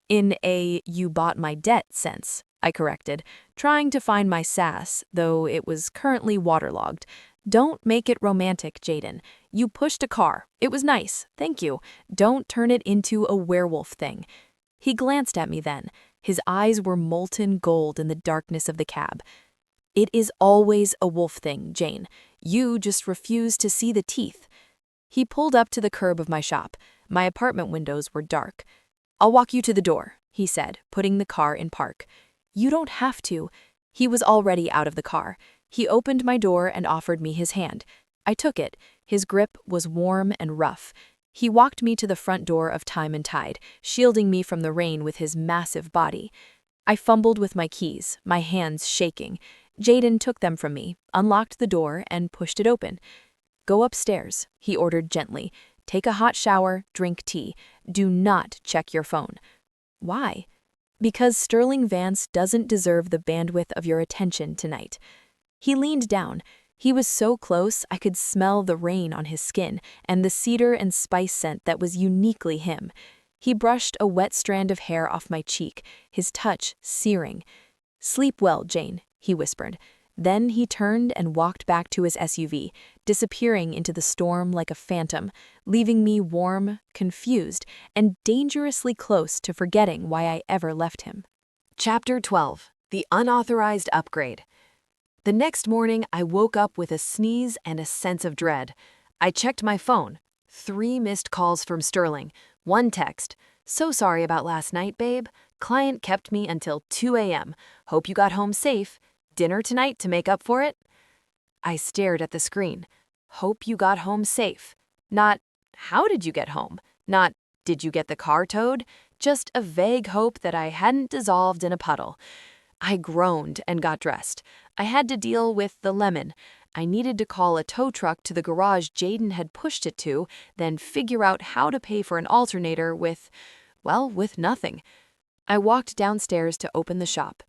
In a you bought my debt sense," I corrected, trying to find my sass, though it was currently waterlogged. "Don't make it romantic, Jayden. You pushed a car. It was nice, thank you. Don't turn it into a werewolf thing." He glanced at me then. His eyes were molten gold in the darkness of the cab. "It is always a wolf thing, Jane. You just refuse to see the teeth." He pulled up to the curb of my shop. My apartment windows were dark. "I'll walk you to the door," he said, putting the car in park. "You don't have to." He was already out of the car. He opened my door and offered me his hand. I took it. His grip was warm and rough. He walked me to the front door of Time and Tide, shielding me from the rain with his massive body. I fumbled with my keys, my hands shaking. Jayden took them from me, unlocked the door, and pushed it open. "Go upstairs," he ordered gently. "Take a hot shower, drink tea. Do not check your phone." "Why?" "Because Sterling Vance doesn't deserve the bandwidth of your attention tonight." He leaned down. He was so close I could smell the rain on his skin and the cedar and spice scent that was uniquely him. He brushed a wet strand of hair off my cheek, his touch searing. "Sleep well, Jane," he whispered. Then he turned and walked back to his SUV, disappearing into the storm like a phantom, leaving me warm, confused, and dangerously close to forgetting why I ever left him. Chapter 12. The Unauthorized Upgrade. The next morning, I woke up with a sneeze and a sense of dread. I checked my phone. 3 missed calls from Sterling. 1 text. "So sorry about last night, babe. Client kept me until 2 a.m. Hope you got home safe. Dinner tonight to make up for it?" I stared at the screen. Hope you got home safe. Not, how did you get home? Not, did you get the car towed? Just a vague hope that I hadn't dissolved in a puddle. I groaned and got dressed. I had to deal with the lemon. I needed to call a tow truck to the garage Jayden had pushed it to, then figure out how to pay for an alternator with nothing. I walked downstairs to open the shop.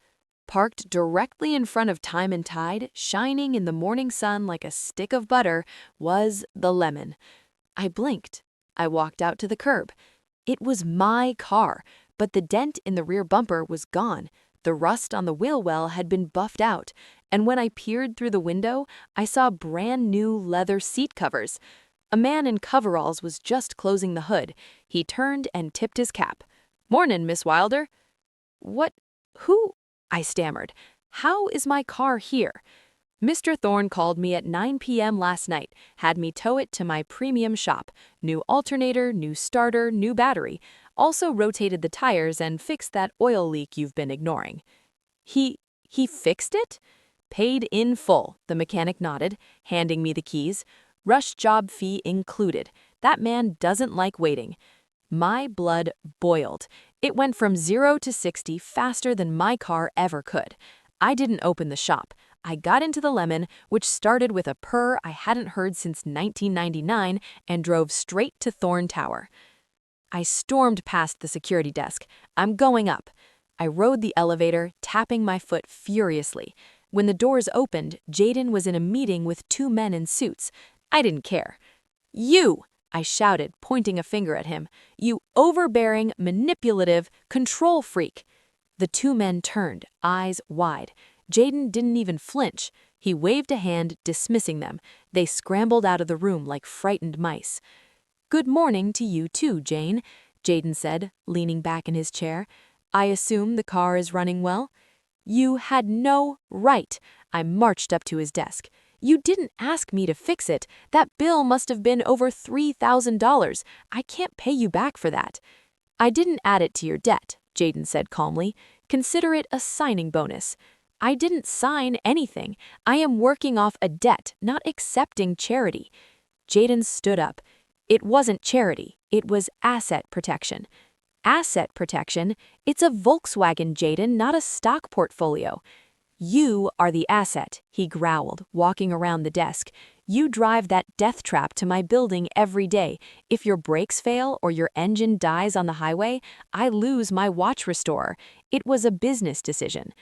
Parked directly in front of Time and Tide, shining in the morning sun like a stick of butter, was the lemon. I blinked. I walked out to the curb. It was my car, but the dent in the rear bumper was gone. The rust on the wheel well had been buffed out, and when I peered through the window, I saw brand new leather seat covers. A man in coveralls was just closing the hood. He turned and tipped his cap. "Mornin', Miss Wilder." "What? Who?" I stammered. "How is my car here?" "Mr. Thorne called me at 9 p.m. last night, had me tow it to my premium shop. New alternator, new starter, new battery. Also rotated the tires and fixed that oil leak you've been ignoring." He fixed it?" "Paid in full," the mechanic nodded, handing me the keys. "Rush job fee included. That man doesn't like waiting." My blood boiled. It went from 0 to 60 faster than my car ever could. I didn't open the shop. I got into the lemon, which started with a purr I hadn't heard since 1999, and drove straight to Thorn Tower. I stormed past the security desk. "I'm going up." I rode the elevator, tapping my foot furiously. When the doors opened, Jayden was in a meeting with two men in suits. I didn't care. "You!" I shouted, pointing a finger at him. "You overbearing, manipulative, control freak!" The two men turned, eyes wide. Jayden didn't even flinch. He waved a hand, dismissing them. They scrambled out of the room like frightened mice. "Good morning to you too, Jane," Jayden said, leaning back in his chair. "I assume the car is running well?" "You had no right." I marched up to his desk. "You didn't ask me to fix it. That bill must have been over $3,000. I can't pay you back for that." "I didn't add it to your debt," Jayden said calmly. "Consider it a signing bonus." "I didn't sign anything. I am working off a debt, not accepting charity." Jayden stood up. "It wasn't charity. It was asset protection." "Asset protection? It's a Volkswagen, Jayden, not a stock portfolio." "You are the asset," he growled, walking around the desk. "You drive that death trap to my building every day. If your brakes fail or your engine dies on the highway, I lose my watch restorer. It was a business decision."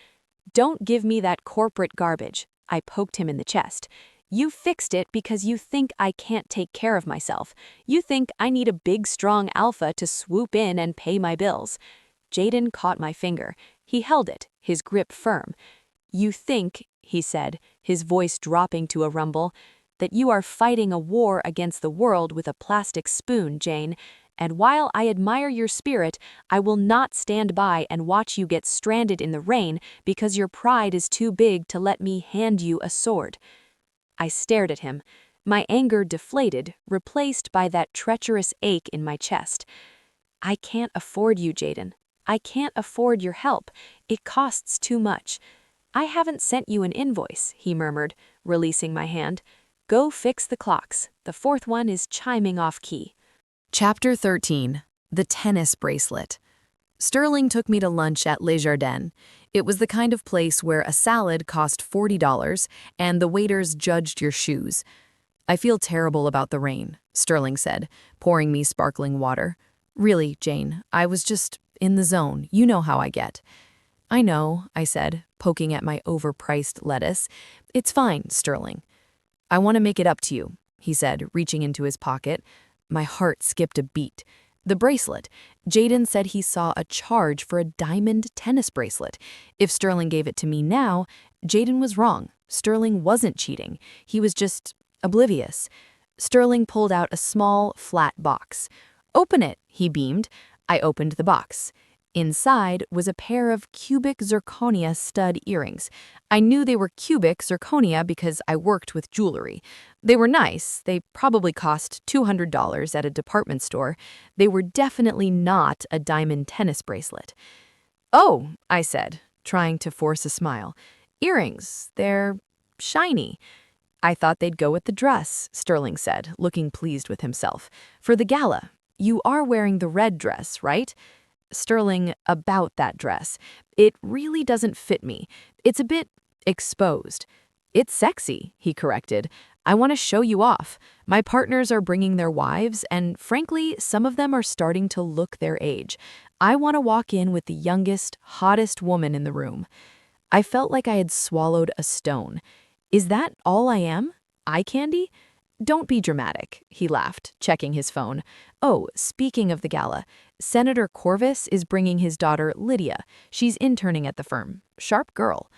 "Don't give me that corporate garbage." I poked him in the chest. "You fixed it because you think I can't take care of myself. You think I need a big, strong alpha to swoop in and pay my bills." Jayden caught my finger. He held it, his grip firm. "You think," he said, his voice dropping to a rumble, "that you are fighting a war against the world with a plastic spoon, Jane. And while I admire your spirit, I will not stand by and watch you get stranded in the rain because your pride is too big to let me hand you a sword." I stared at him, my anger deflated, replaced by that treacherous ache in my chest. "I can't afford you, Jayden. I can't afford your help. It costs too much." "I haven't sent you an invoice," he murmured, releasing my hand. "Go fix the clocks. The fourth one is chiming off key." Chapter 13. The Tennis Bracelet. Sterling took me to lunch at Les Jardins. It was the kind of place where a salad cost $40 and the waiters judged your shoes. "I feel terrible about the rain," Sterling said, pouring me sparkling water. "Really, Jane, I was just in the zone. You know how I get." "I know," I said, poking at my overpriced lettuce. "It's fine, Sterling." "I want to make it up to you," he said, reaching into his pocket. My heart skipped a beat. The bracelet. Jayden said he saw a charge for a diamond tennis bracelet. If Sterling gave it to me now, Jayden was wrong. Sterling wasn't cheating. He was just oblivious. Sterling pulled out a small, flat box. "Open it," he beamed. I opened the box. Inside was a pair of cubic zirconia stud earrings. I knew they were cubic zirconia because I worked with jewelry. They were nice. They probably cost $200 at a department store. They were definitely not a diamond tennis bracelet. "Oh," I said, trying to force a smile. "Earrings, they're shiny." "I thought they'd go with the dress," Sterling said, looking pleased with himself. "For the gala. You are wearing the red dress, right?" Sterling, "About that dress. It really doesn't fit me. It's a bit exposed." "It's sexy," he corrected. "I want to show you off. My partners are bringing their wives, and frankly, some of them are starting to look their age. I want to walk in with the youngest, hottest woman in the room." I felt like I had swallowed a stone. "Is that all I am? Eye candy?" "Don't be dramatic," he laughed, checking his phone. "Oh, speaking of the gala, Senator Corvus is bringing his daughter Lydia. She's interning at the firm. Sharp girl."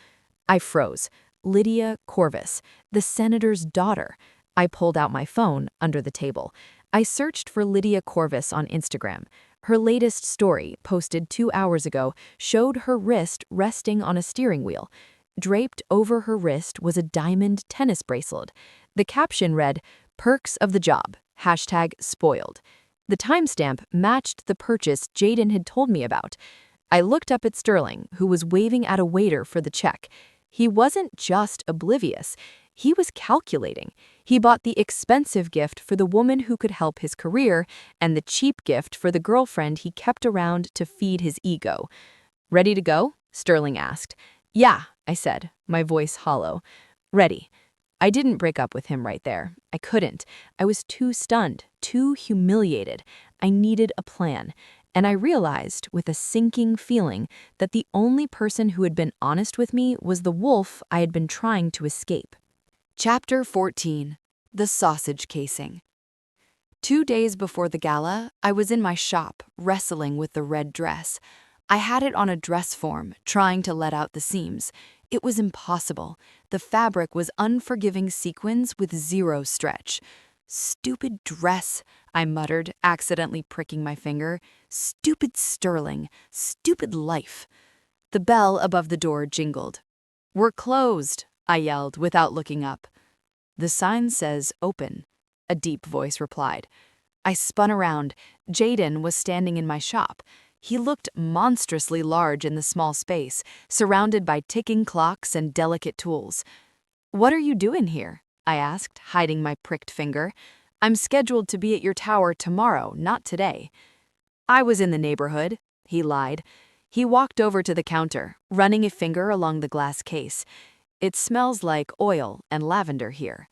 I froze. Lydia Corvus, the senator's daughter. I pulled out my phone under the table. I searched for Lydia Corvus on Instagram. Her latest story, posted 2 hours ago, showed her wrist resting on a steering wheel. Draped over her wrist was a diamond tennis bracelet. The caption read, "Perks of the job, #spoiled." The timestamp matched the purchase Jayden had told me about. I looked up at Sterling, who was waving at a waiter for the check. He wasn't just oblivious. He was calculating. He bought the expensive gift for the woman who could help his career and the cheap gift for the girlfriend he kept around to feed his ego. "Ready to go?" Sterling asked. "Yeah," I said, my voice hollow. "Ready." I didn't break up with him right there. I couldn't. I was too stunned, too humiliated. I needed a plan. and I realized, with a sinking feeling, that the only person who had been honest with me was the wolf I had been trying to escape. Chapter 14. The Sausage Casing. 2 days before the gala, I was in my shop, wrestling with the red dress. I had it on a dress form, trying to let out the seams. It was impossible. The fabric was unforgiving sequins with zero stretch. "Stupid dress," I muttered, accidentally pricking my finger. "Stupid Sterling. Stupid life." The bell above the door jingled. "We're closed," I yelled without looking up. "The sign says open," a deep voice replied. I spun around. Jayden was standing in my shop. He looked monstrously large in the small space, surrounded by ticking clocks and delicate tools. "What are you doing here?" I asked, hiding my pricked finger. "I'm scheduled to be at your tower tomorrow, not today." "I was in the neighborhood," he lied. He walked over to the counter, running a finger along the glass case. "It smells like oil and lavender here."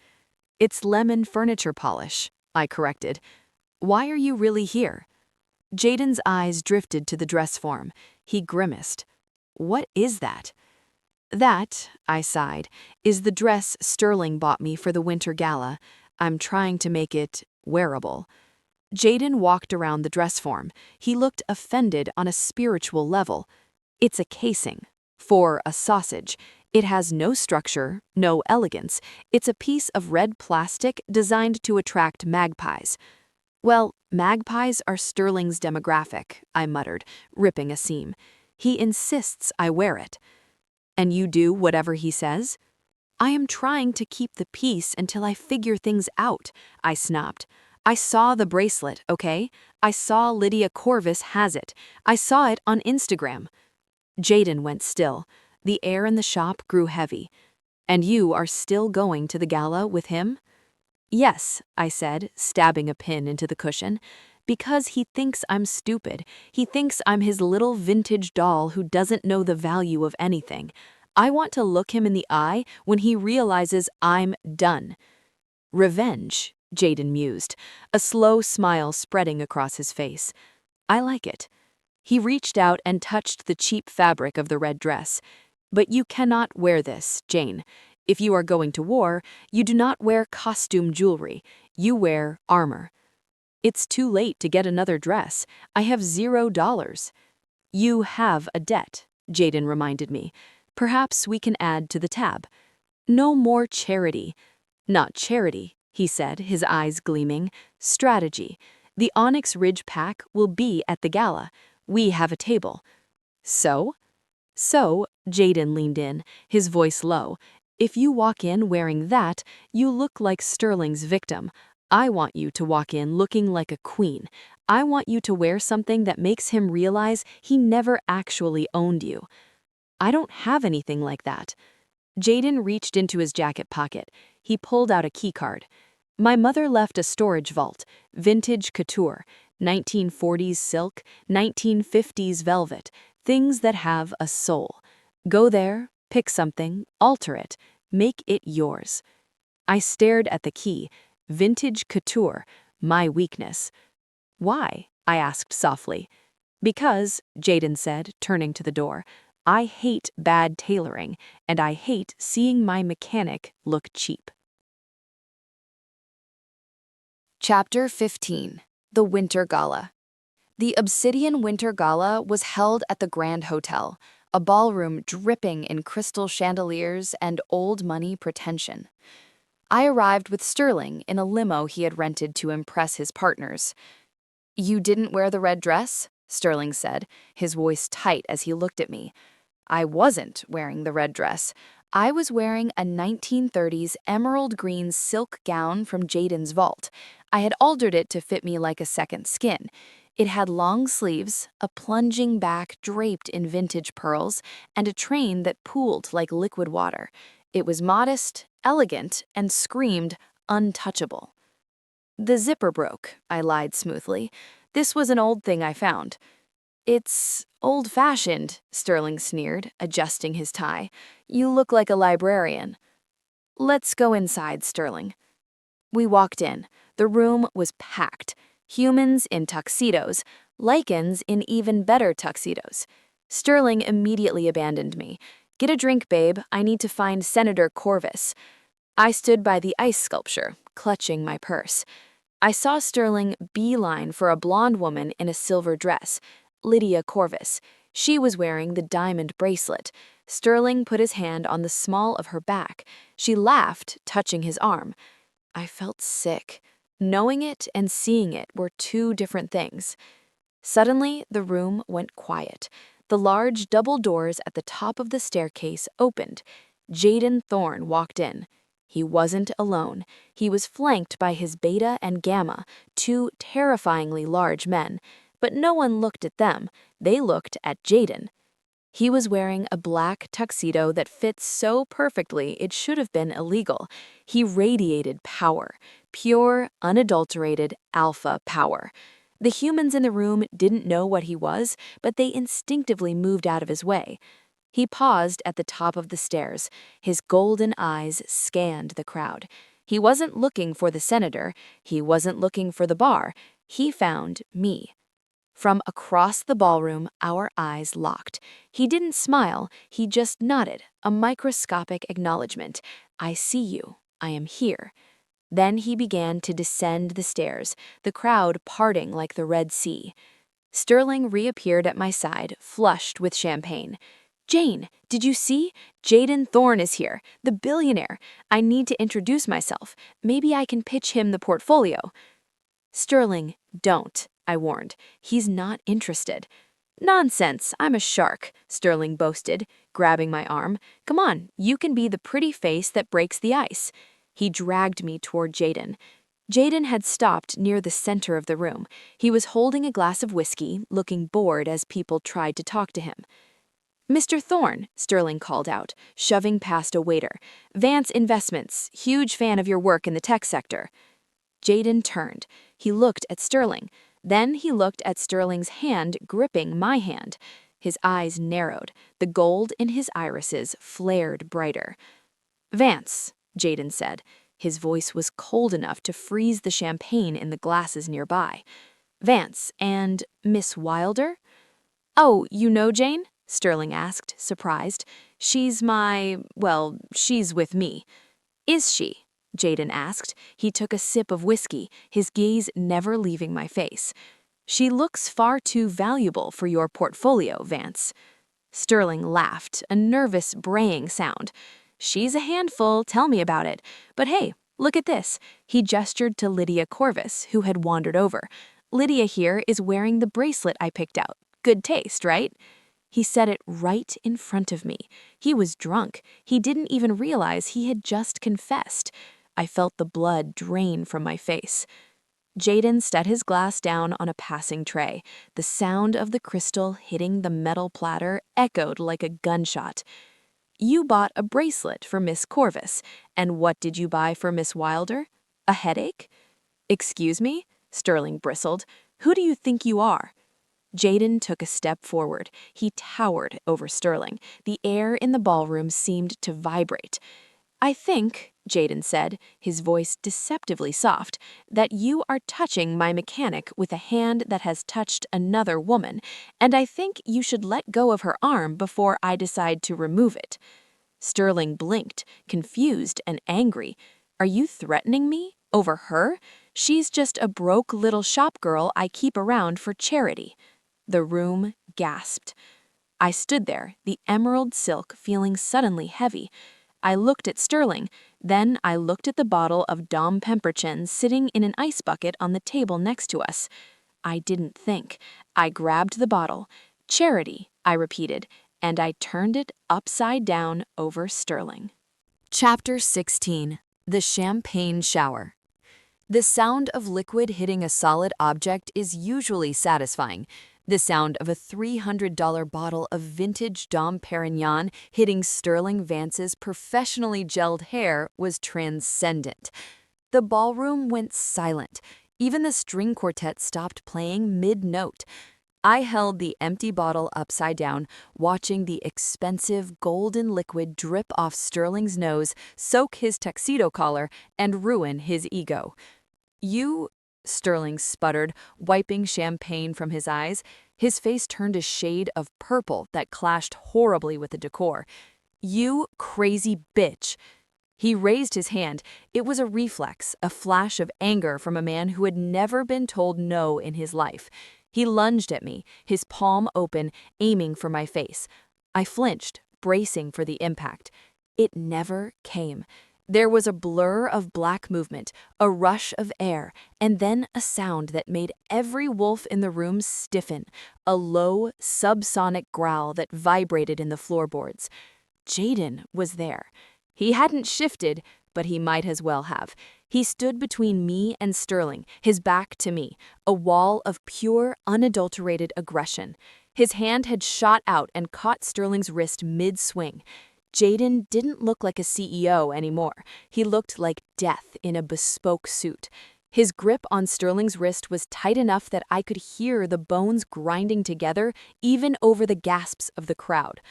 "It's lemon furniture polish," I corrected. "Why are you really here?" Jayden's eyes drifted to the dress form. He grimaced. "What is that?" "That," I sighed, "is the dress Sterling bought me for the winter gala. I'm trying to make it wearable." Jayden walked around the dress form. He looked offended on a spiritual level. "It's a casing. For a sausage. It has no structure, no elegance. It's a piece of red plastic designed to attract magpies." "Well, magpies are Sterling's demographic," I muttered, ripping a seam. "He insists I wear it." "And you do whatever he says?" "I am trying to keep the peace until I figure things out," I snapped. "I saw the bracelet, okay? I saw Lydia Corvus has it. I saw it on Instagram." Jayden went still. The air in the shop grew heavy. "And you are still going to the gala with him?" "Yes," I said, stabbing a pin into the cushion. "Because he thinks I'm stupid. He thinks I'm his little vintage doll who doesn't know the value of anything. I want to look him in the eye when he realizes I'm done." "Revenge," Jayden mused, a slow smile spreading across his face. "I like it." He reached out and touched the cheap fabric of the red dress. "But you cannot wear this, Jane. If you are going to war, you do not wear costume jewelry. You wear armor." "It's too late to get another dress. I have $0. "You have a debt," Jayden reminded me. "Perhaps we can add to the tab." "No more charity." "Not charity," he said, his eyes gleaming. "Strategy. The Onyx Ridge Pack will be at the gala. We have a table." "So?" "So," Jayden leaned in, his voice low, "if you walk in wearing that, you look like Sterling's victim. I want you to walk in looking like a queen. I want you to wear something that makes him realize he never actually owned you." "I don't have anything like that." Jayden reached into his jacket pocket. He pulled out a keycard. "My mother left a storage vault, vintage couture, 1940s silk, 1950s velvet, things that have a soul. Go there, pick something, alter it, make it yours." I stared at the key. Vintage couture, my weakness. "Why?" I asked softly. "Because," Jayden said, turning to the door, "I hate bad tailoring, and I hate seeing my mechanic look cheap." Chapter 15. The Winter Gala. The Obsidian Winter Gala was held at the Grand Hotel, a ballroom dripping in crystal chandeliers and old money pretension. I arrived with Sterling in a limo he had rented to impress his partners. "You didn't wear the red dress?" Sterling said, his voice tight as he looked at me. I wasn't wearing the red dress. I was wearing a 1930s emerald green silk gown from Jayden's vault. I had altered it to fit me like a second skin. It had long sleeves, a plunging back draped in vintage pearls, and a train that pooled like liquid water. It was modest, elegant, and screamed untouchable. "The zipper broke," I lied smoothly. "This was an old thing I found." "It's old-fashioned," Sterling sneered, adjusting his tie. "You look like a librarian." "Let's go inside, Sterling." We walked in. The room was packed. Humans in tuxedos, lichens in even better tuxedos. Sterling immediately abandoned me. "Get a drink, babe. I need to find Senator Corvus." I stood by the ice sculpture, clutching my purse. I saw Sterling beeline for a blonde woman in a silver dress, Lydia Corvus. She was wearing the diamond bracelet. Sterling put his hand on the small of her back. She laughed, touching his arm. I felt sick. Knowing it and seeing it were two different things. Suddenly, the room went quiet. The large double doors at the top of the staircase opened. Jayden Thorne walked in. He wasn't alone. He was flanked by his beta and gamma, two terrifyingly large men. But no one looked at them. They looked at Jayden. He was wearing a black tuxedo that fit so perfectly it should have been illegal. He radiated power, pure, unadulterated alpha power. The humans in the room didn't know what he was, but they instinctively moved out of his way. He paused at the top of the stairs. His golden eyes scanned the crowd. He wasn't looking for the senator. He wasn't looking for the bar. He found me. From across the ballroom, our eyes locked. He didn't smile, he just nodded, a microscopic acknowledgement. "I see you. I am here." Then he began to descend the stairs, the crowd parting like the Red Sea. Sterling reappeared at my side, flushed with champagne. "Jane, did you see? Jayden Thorne is here, the billionaire. I need to introduce myself. Maybe I can pitch him the portfolio." "Sterling, don't," I warned. "He's not interested." "Nonsense, I'm a shark," Sterling boasted, grabbing my arm. "Come on, you can be the pretty face that breaks the ice." He dragged me toward Jayden. Jayden had stopped near the center of the room. He was holding a glass of whiskey, looking bored as people tried to talk to him. "Mr. Thorne," Sterling called out, shoving past a waiter. "Vance Investments, huge fan of your work in the tech sector." Jayden turned. He looked at Sterling. Then he looked at Sterling's hand gripping my hand. His eyes narrowed. The gold in his irises flared brighter. "Vance," Jayden said. His voice was cold enough to freeze the champagne in the glasses nearby. "Vance and Miss Wilder?" "Oh, you know Jane?" Sterling asked, surprised. "She's she's with me." "Is she?" Jayden asked. He took a sip of whiskey, his gaze never leaving my face. "She looks far too valuable for your portfolio, Vance." Sterling laughed, a nervous braying sound. "She's a handful, tell me about it. But hey, look at this." He gestured to Lydia Corvus, who had wandered over. "Lydia here is wearing the bracelet I picked out. Good taste, right?" He said it right in front of me. He was drunk. He didn't even realize he had just confessed. I felt the blood drain from my face. Jayden set his glass down on a passing tray. The sound of the crystal hitting the metal platter echoed like a gunshot. "You bought a bracelet for Miss Corvus, and what did you buy for Miss Wilder? A headache?" "Excuse me?" Sterling bristled. "Who do you think you are?" Jayden took a step forward. He towered over Sterling. The air in the ballroom seemed to vibrate. "I think," Jayden said, his voice deceptively soft, "that you are touching my mechanic with a hand that has touched another woman, and I think you should let go of her arm before I decide to remove it." Sterling blinked, confused and angry. "Are you threatening me? Over her? She's just a broke little shop girl I keep around for charity." The room gasped. I stood there, the emerald silk feeling suddenly heavy. I looked at Sterling, then I looked at the bottle of Dom Pemberton sitting in an ice bucket on the table next to us. I didn't think. I grabbed the bottle. "Charity," I repeated, and I turned it upside down over Sterling. Chapter 16. The Champagne Shower. The sound of liquid hitting a solid object is usually satisfying. The sound of a $300 bottle of vintage Dom Perignon hitting Sterling Vance's professionally gelled hair was transcendent. The ballroom went silent. Even the string quartet stopped playing mid-note. I held the empty bottle upside down, watching the expensive golden liquid drip off Sterling's nose, soak his tuxedo collar, and ruin his ego. "You Sterling sputtered, wiping champagne from his eyes. His face turned a shade of purple that clashed horribly with the decor. "You crazy bitch." He raised his hand. It was a reflex, a flash of anger from a man who had never been told no in his life. He lunged at me, his palm open, aiming for my face. I flinched, bracing for the impact. It never came. There was a blur of black movement, a rush of air, and then a sound that made every wolf in the room stiffen, a low, subsonic growl that vibrated in the floorboards. Jayden was there. He hadn't shifted, but he might as well have. He stood between me and Sterling, his back to me, a wall of pure, unadulterated aggression. His hand had shot out and caught Sterling's wrist mid-swing. Jayden didn't look like a CEO anymore. He looked like death in a bespoke suit. His grip on Sterling's wrist was tight enough that I could hear the bones grinding together, even over the gasps of the crowd.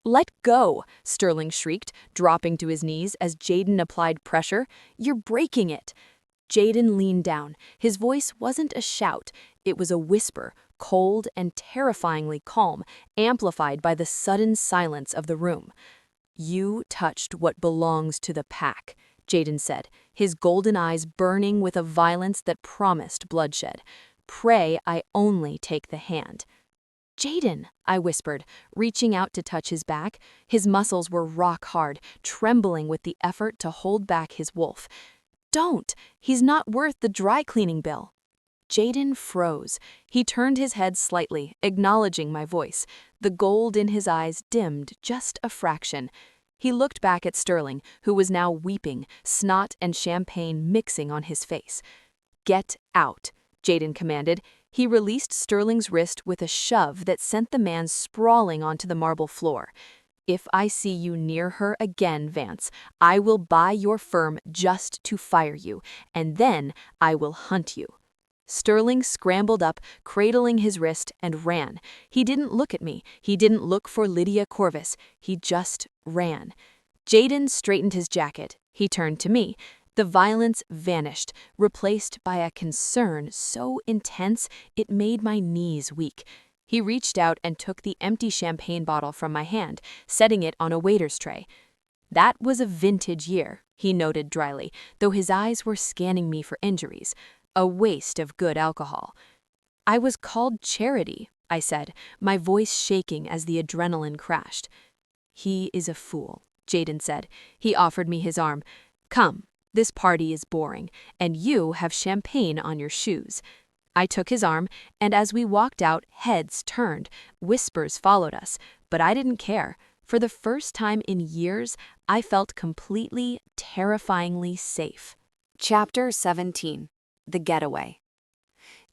"Let go," Sterling shrieked, dropping to his knees as Jayden applied pressure. "You're breaking it." Jayden leaned down. His voice wasn't a shout. It was a whisper, cold and terrifyingly calm, amplified by the sudden silence of the room. "You touched what belongs to the pack," Jayden said, his golden eyes burning with a violence that promised bloodshed. "Pray I only take the hand." "Jayden," I whispered, reaching out to touch his back. His muscles were rock hard, trembling with the effort to hold back his wolf. "Don't! He's not worth the dry cleaning bill." Jayden froze. He turned his head slightly, acknowledging my voice. The gold in his eyes dimmed just a fraction. He looked back at Sterling, who was now weeping, snot and champagne mixing on his face. "Get out," Jayden commanded. He released Sterling's wrist with a shove that sent the man sprawling onto the marble floor. "If I see you near her again, Vance, I will buy your firm just to fire you, and then I will hunt you." Sterling scrambled up, cradling his wrist, and ran. He didn't look at me. He didn't look for Lydia Corvus. He just ran. Jayden straightened his jacket. He turned to me. The violence vanished, replaced by a concern so intense it made my knees weak. He reached out and took the empty champagne bottle from my hand, setting it on a waiter's tray. "That was a vintage year," he noted dryly, though his eyes were scanning me for injuries. "A waste of good alcohol." "I was called Charity," I said, my voice shaking as the adrenaline crashed. "He is a fool," Jayden said. He offered me his arm. "Come. This party is boring, and you have champagne on your shoes." I took his arm, and as we walked out, heads turned, whispers followed us, but I didn't care. For the first time in years, I felt completely, terrifyingly safe. Chapter 17. The Getaway.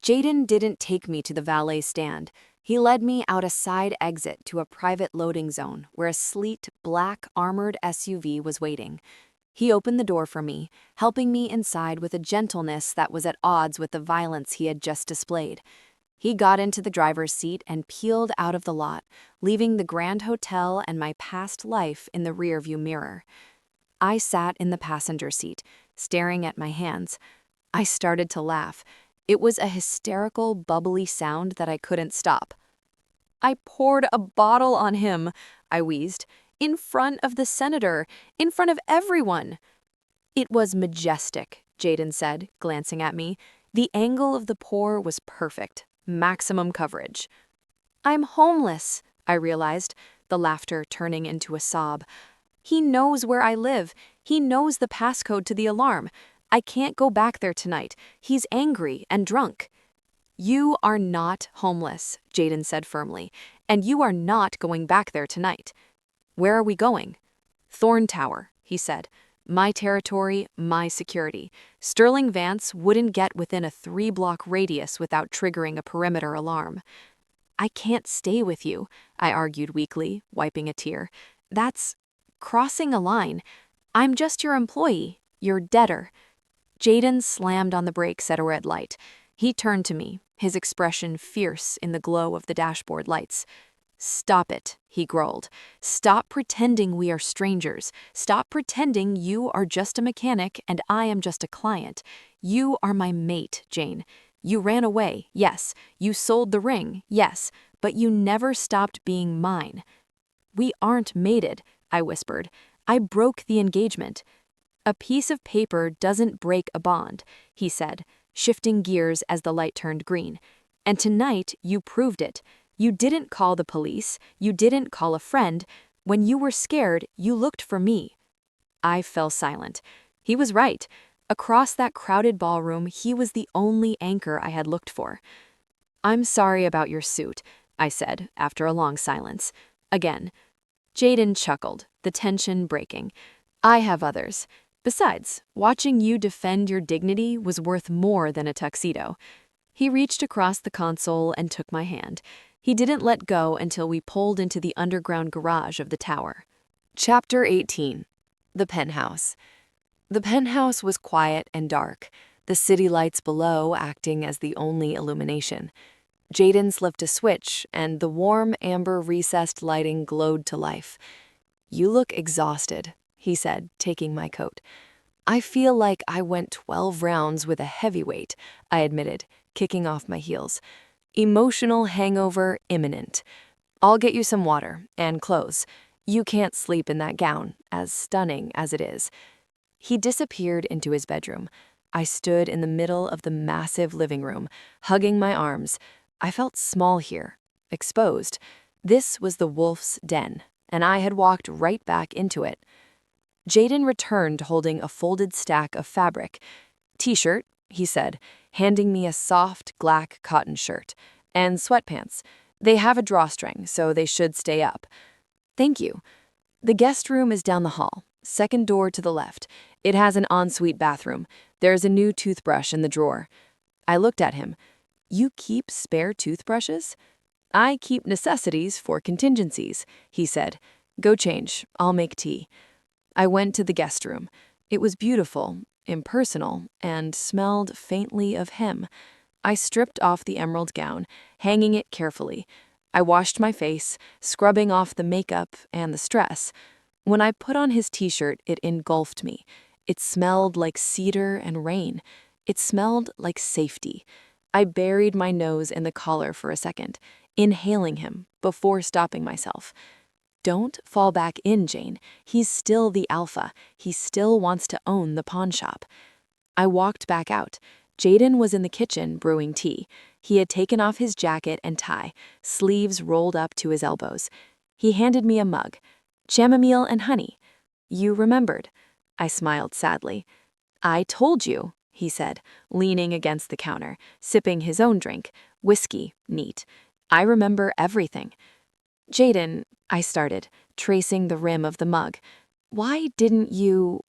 Jayden didn't take me to the valet stand. He led me out a side exit to a private loading zone where a sleek, black, armored SUV was waiting. He opened the door for me, helping me inside with a gentleness that was at odds with the violence he had just displayed. He got into the driver's seat and peeled out of the lot, leaving the Grand Hotel and my past life in the rearview mirror. I sat in the passenger seat, staring at my hands. I started to laugh. It was a hysterical, bubbly sound that I couldn't stop. "I poured a bottle on him," I wheezed. "In front of the senator, in front of everyone." "It was majestic," Jayden said, glancing at me. The angle of the pour was perfect, maximum coverage. "I'm homeless," I realized, the laughter turning into a sob. "He knows where I live. He knows the passcode to the alarm. I can't go back there tonight. He's angry and drunk." "You are not homeless," Jayden said firmly, "and you are not going back there tonight." "Where are we going?" "Thorn Tower," he said. "My territory, my security. Sterling Vance wouldn't get within a 3-block radius without triggering a perimeter alarm." "I can't stay with you," I argued weakly, wiping a tear. "That's crossing a line. I'm just your employee, your debtor." Jayden slammed on the brakes at a red light. He turned to me, his expression fierce in the glow of the dashboard lights. "Stop it," he growled. "Stop pretending we are strangers. Stop pretending you are just a mechanic and I am just a client. You are my mate, Jane. You ran away, yes. You sold the ring, yes. But you never stopped being mine." "We aren't mated," I whispered. "I broke the engagement." "A piece of paper doesn't break a bond," he said, shifting gears as the light turned green. "And tonight you proved it. You didn't call the police. You didn't call a friend. When you were scared, you looked for me." I fell silent. He was right. Across that crowded ballroom, he was the only anchor I had looked for. "I'm sorry about your suit," I said, after a long silence. Again. Jayden chuckled, the tension breaking. "I have others. Besides, watching you defend your dignity was worth more than a tuxedo." He reached across the console and took my hand. He didn't let go until we pulled into the underground garage of the tower. Chapter 18. The Penthouse. The penthouse was quiet and dark, the city lights below acting as the only illumination. Jayden flipped a switch, and the warm, amber recessed lighting glowed to life. "You look exhausted," he said, taking my coat. "I feel like I went 12 rounds with a heavyweight," I admitted, kicking off my heels. "Emotional hangover imminent. I'll get you some water and clothes. You can't sleep in that gown, as stunning as it is." He disappeared into his bedroom. I stood in the middle of the massive living room, hugging my arms. I felt small here, exposed. This was the wolf's den, and I had walked right back into it. Jayden returned holding a folded stack of fabric. "T-shirt," he said, handing me a soft, black cotton shirt. "And sweatpants. They have a drawstring, so they should stay up." "Thank you." "The guest room is down the hall, second door to the left. It has an ensuite bathroom. There's a new toothbrush in the drawer." I looked at him. "You keep spare toothbrushes?" "I keep necessities for contingencies," he said. "Go change. I'll make tea." I went to the guest room. It was beautiful, impersonal, and smelled faintly of him. I stripped off the emerald gown, hanging it carefully. I washed my face, scrubbing off the makeup and the stress. When I put on his t-shirt, it engulfed me. It smelled like cedar and rain. It smelled like safety. I buried my nose in the collar for a second, inhaling him before stopping myself. "Don't fall back in, Jane. He's still the alpha. He still wants to own the pawn shop." I walked back out. Jayden was in the kitchen brewing tea. He had taken off his jacket and tie, sleeves rolled up to his elbows. He handed me a mug. "Chamomile and honey." "You remembered." I smiled sadly. "I told you," he said, leaning against the counter, sipping his own drink, whiskey, neat. "I remember everything." "Jayden," I started, tracing the rim of the mug. Why didn't you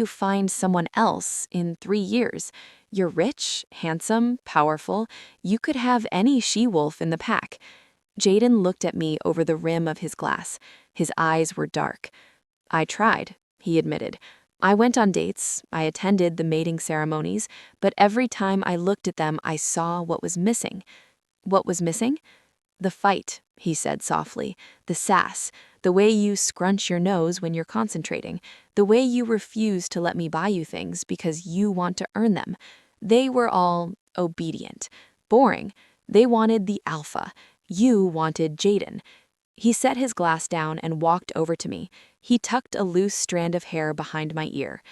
find someone else in 3 years? You're rich, handsome, powerful. You could have any she-wolf in the pack." Jayden looked at me over the rim of his glass. His eyes were dark. "I tried," he admitted. "I went on dates, I attended the mating ceremonies, but every time I looked at them, I saw what was missing." "What was missing?" "The fight," he said softly. "The sass. The way you scrunch your nose when you're concentrating. The way you refuse to let me buy you things because you want to earn them. They were all obedient. Boring. They wanted the alpha. You wanted Jayden." He set his glass down and walked over to me. He tucked a loose strand of hair behind my ear.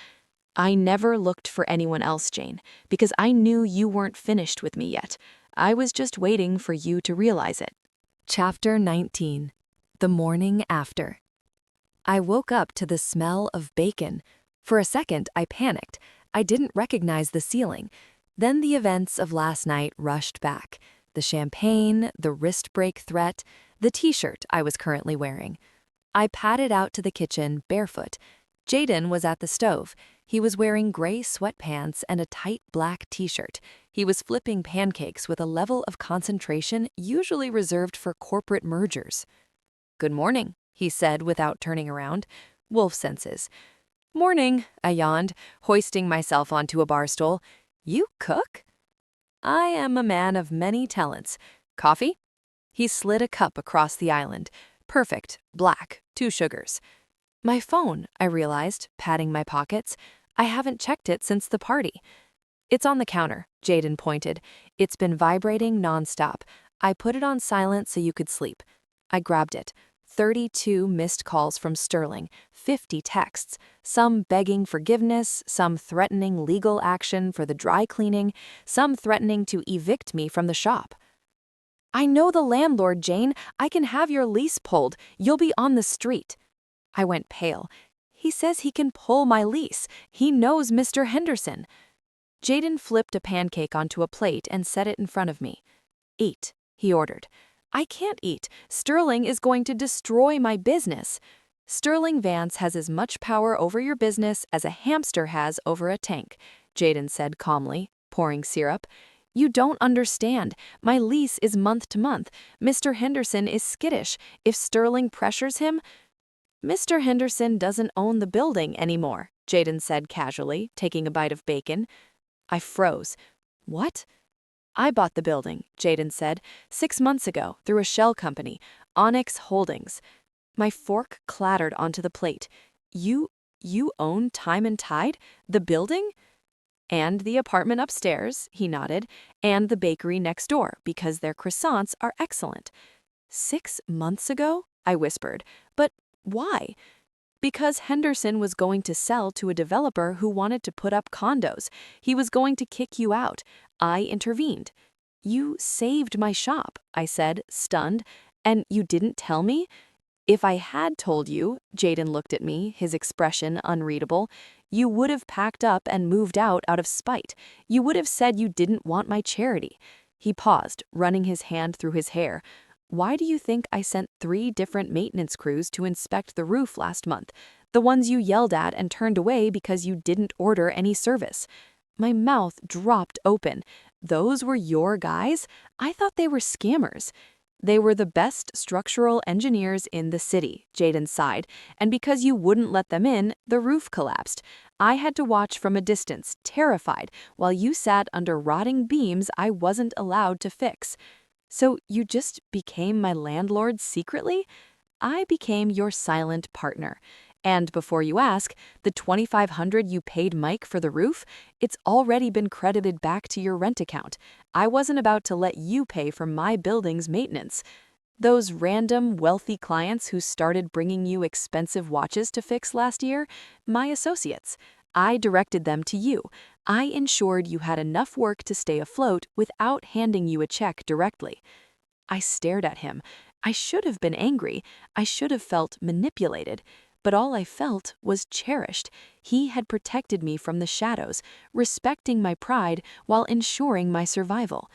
"I never looked for anyone else, Jane, because I knew you weren't finished with me yet. I was just waiting for you to realize it." Chapter 19. The Morning After. I woke up to the smell of bacon. For a second, I panicked. I didn't recognize the ceiling. Then the events of last night rushed back. The champagne, the wrist break threat, the t-shirt I was currently wearing. I padded out to the kitchen barefoot. Jayden was at the stove. He was wearing gray sweatpants and a tight black t-shirt. He was flipping pancakes with a level of concentration usually reserved for corporate mergers. "Good morning," he said without turning around. Wolf senses. "Morning," I yawned, hoisting myself onto a bar stool. "You cook?" "I am a man of many talents. Coffee?" He slid a cup across the island. Perfect, black, 2 sugars. My phone, I realized, patting my pockets. I haven't checked it since the party. It's on the counter, Jayden pointed. It's been vibrating nonstop. I put it on silent so you could sleep. I grabbed it. 32 missed calls from Sterling, 50 texts, some begging forgiveness, some threatening legal action for the dry cleaning, some threatening to evict me from the shop. I know the landlord, Jane. I can have your lease pulled. You'll be on the street. I went pale. He says he can pull my lease. He knows Mr. Henderson. Jayden flipped a pancake onto a plate and set it in front of me. Eat, he ordered. I can't eat. Sterling is going to destroy my business. Sterling Vance has as much power over your business as a hamster has over a tank, Jayden said calmly, pouring syrup. You don't understand. My lease is month to month. Mr. Henderson is skittish. If Sterling pressures him... Mr. Henderson doesn't own the building anymore, Jayden said casually, taking a bite of bacon. I froze. What? I bought the building, Jayden said, 6 months ago through a shell company, Onyx Holdings. My fork clattered onto the plate. You own Time and Tide? The building? And the apartment upstairs, he nodded, and the bakery next door, because their croissants are excellent. 6 months ago? I whispered. But why? Because Henderson was going to sell to a developer who wanted to put up condos. He was going to kick you out. I intervened. You saved my shop, I said, stunned. And you didn't tell me? If I had told you, Jayden looked at me, his expression unreadable, you would have packed up and moved out of spite. You would have said you didn't want my charity. He paused, running his hand through his hair. Why do you think I sent 3 different maintenance crews to inspect the roof last month? The ones you yelled at and turned away because you didn't order any service. My mouth dropped open. Those were your guys? I thought they were scammers. They were the best structural engineers in the city, Jayden sighed, and because you wouldn't let them in, the roof collapsed. I had to watch from a distance, terrified, while you sat under rotting beams I wasn't allowed to fix. So you just became my landlord secretly? I became your silent partner. And before you ask, the $2,500 you paid Mike for the roof, it's already been credited back to your rent account. I wasn't about to let you pay for my building's maintenance. Those random, wealthy clients who started bringing you expensive watches to fix last year, my associates. I directed them to you. I ensured you had enough work to stay afloat without handing you a check directly. I stared at him. I should have been angry. I should have felt manipulated. But all I felt was cherished. He had protected me from the shadows, respecting my pride while ensuring my survival.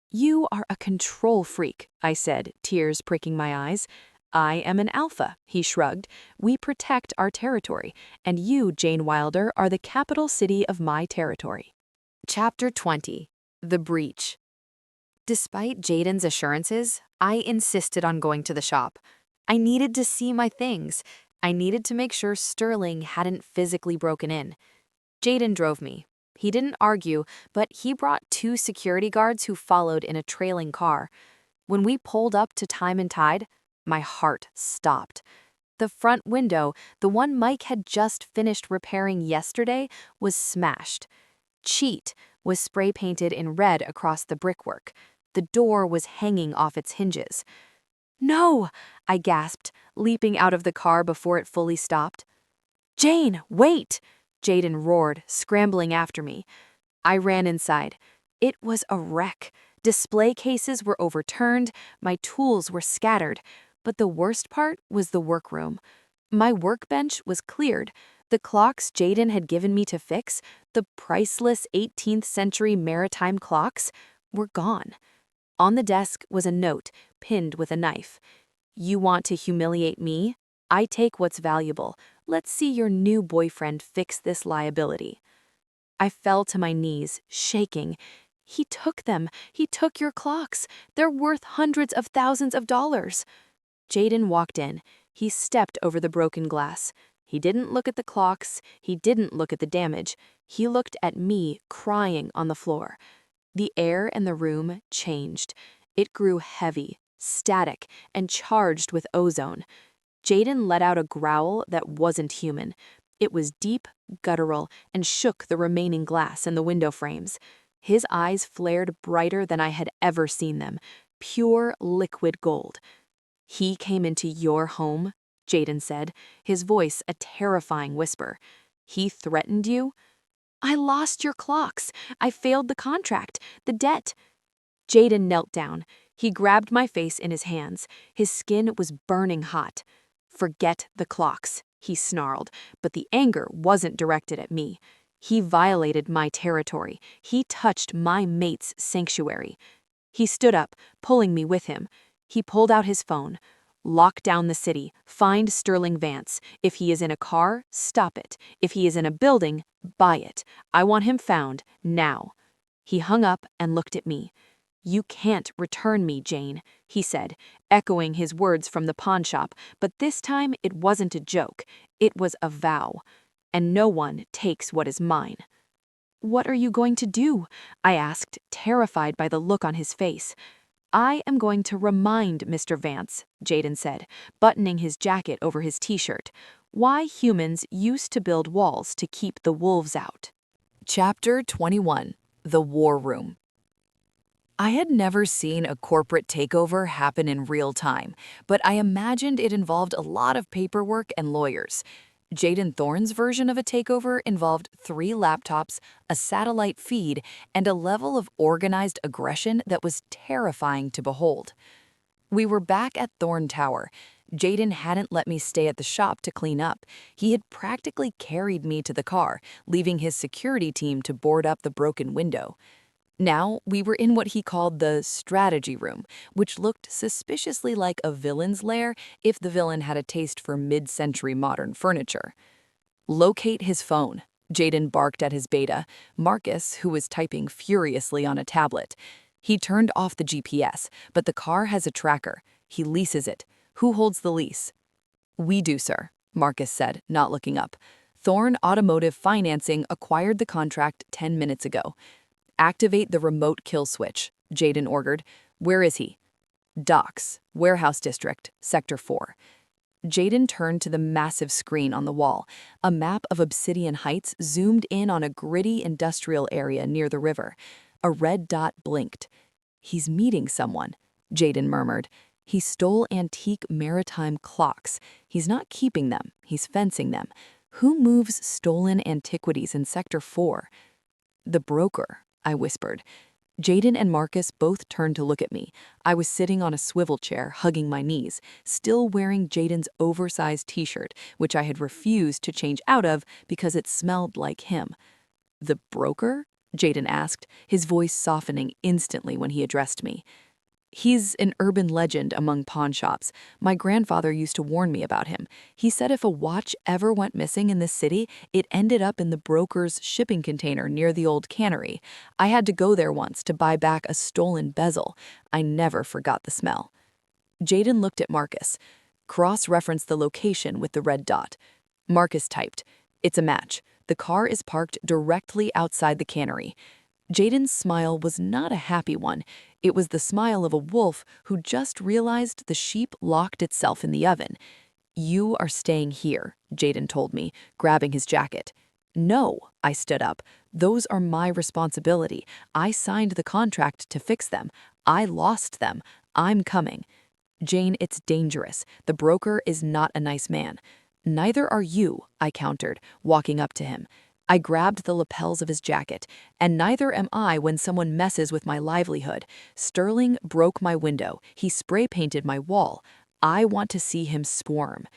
You are a control freak, I said, tears pricking my eyes. I am an alpha, he shrugged. We protect our territory, and you, Jane Wilder, are the capital city of my territory. Chapter 20. The Breach. Despite Jayden's assurances, I insisted on going to the shop. I needed to see my things. I needed to make sure Sterling hadn't physically broken in. Jayden drove me. He didn't argue, but he brought 2 security guards who followed in a trailing car. When we pulled up to Time and Tide, my heart stopped. The front window, the one Mike had just finished repairing yesterday, was smashed. Cheat was spray painted in red across the brickwork. The door was hanging off its hinges. No, I gasped, leaping out of the car before it fully stopped. Jane, wait! Jayden roared, scrambling after me. I ran inside. It was a wreck. Display cases were overturned, my tools were scattered, but the worst part was the workroom. My workbench was cleared. The clocks Jayden had given me to fix, the priceless 18th century maritime clocks, were gone. On the desk was a note, pinned with a knife. You want to humiliate me? I take what's valuable. Let's see your new boyfriend fix this liability. I fell to my knees, shaking. He took them. He took your clocks. They're worth hundreds of thousands of dollars. Jayden walked in. He stepped over the broken glass. He didn't look at the clocks. He didn't look at the damage. He looked at me, crying on the floor. The air in the room changed. It grew heavy, static, and charged with ozone. Jayden let out a growl that wasn't human. It was deep, guttural, and shook the remaining glass in the window frames. His eyes flared brighter than I had ever seen them, pure liquid gold. "He came into your home," Jayden said, his voice a terrifying whisper. "He threatened you?" "I lost your clocks. I failed the contract, the debt." Jayden knelt down. He grabbed my face in his hands. His skin was burning hot. "Forget the clocks," he snarled, but the anger wasn't directed at me. He violated my territory. He touched my mate's sanctuary. He stood up, pulling me with him. He pulled out his phone. "Lock down the city. Find Sterling Vance. If he is in a car, stop it. If he is in a building, buy it. I want him found, now." He hung up and looked at me. "You can't return me, Jane," he said, echoing his words from the pawn shop, but this time it wasn't a joke. It was a vow. "And no one takes what is mine." "What are you going to do?" I asked, terrified by the look on his face. "I am going to remind Mr. Vance," Jayden said, buttoning his jacket over his t-shirt, "why humans used to build walls to keep the wolves out." Chapter 21. The War Room. I had never seen a corporate takeover happen in real time, but I imagined it involved a lot of paperwork and lawyers. Jayden Thorne's version of a takeover involved 3 laptops, a satellite feed, and a level of organized aggression that was terrifying to behold. We were back at Thorn Tower. Jayden hadn't let me stay at the shop to clean up. He had practically carried me to the car, leaving his security team to board up the broken window. Now, we were in what he called the strategy room, which looked suspiciously like a villain's lair if the villain had a taste for mid-century modern furniture. "Locate his phone," Jayden barked at his beta, Marcus, who was typing furiously on a tablet. He turned off the GPS, but the car has a tracker. He leases it. Who holds the lease? "We do, sir," Marcus said, not looking up. "Thorne Automotive Financing acquired the contract 10 minutes ago." "Activate the remote kill switch," Jayden ordered. "Where is he?" "Docks, Warehouse District, Sector 4. Jayden turned to the massive screen on the wall. A map of Obsidian Heights zoomed in on a gritty industrial area near the river. A red dot blinked. "He's meeting someone," Jayden murmured. "He stole antique maritime clocks. He's not keeping them, he's fencing them. Who moves stolen antiquities in Sector 4? "The broker," I whispered. Jayden and Marcus both turned to look at me. I was sitting on a swivel chair, hugging my knees, still wearing Jayden's oversized t-shirt, which I had refused to change out of because it smelled like him. "The broker?" Jayden asked, his voice softening instantly when he addressed me. "He's an urban legend among pawn shops. My grandfather used to warn me about him. He said if a watch ever went missing in this city, it ended up in the broker's shipping container near the old cannery. I had to go there once to buy back a stolen bezel. I never forgot the smell." Jayden looked at Marcus. "Cross-reference the location with the red dot." Marcus typed, "It's a match. The car is parked directly outside the cannery." Jayden's smile was not a happy one. It was the smile of a wolf who just realized the sheep locked itself in the oven. "You are staying here," Jayden told me, grabbing his jacket. "No," I stood up. "Those are my responsibility. I signed the contract to fix them. I lost them. I'm coming." "Jane, it's dangerous. The broker is not a nice man." "Neither are you," I countered, walking up to him. I grabbed the lapels of his jacket, "and neither am I when someone messes with my livelihood. Sterling broke my window. He spray-painted my wall. I want to see him squirm."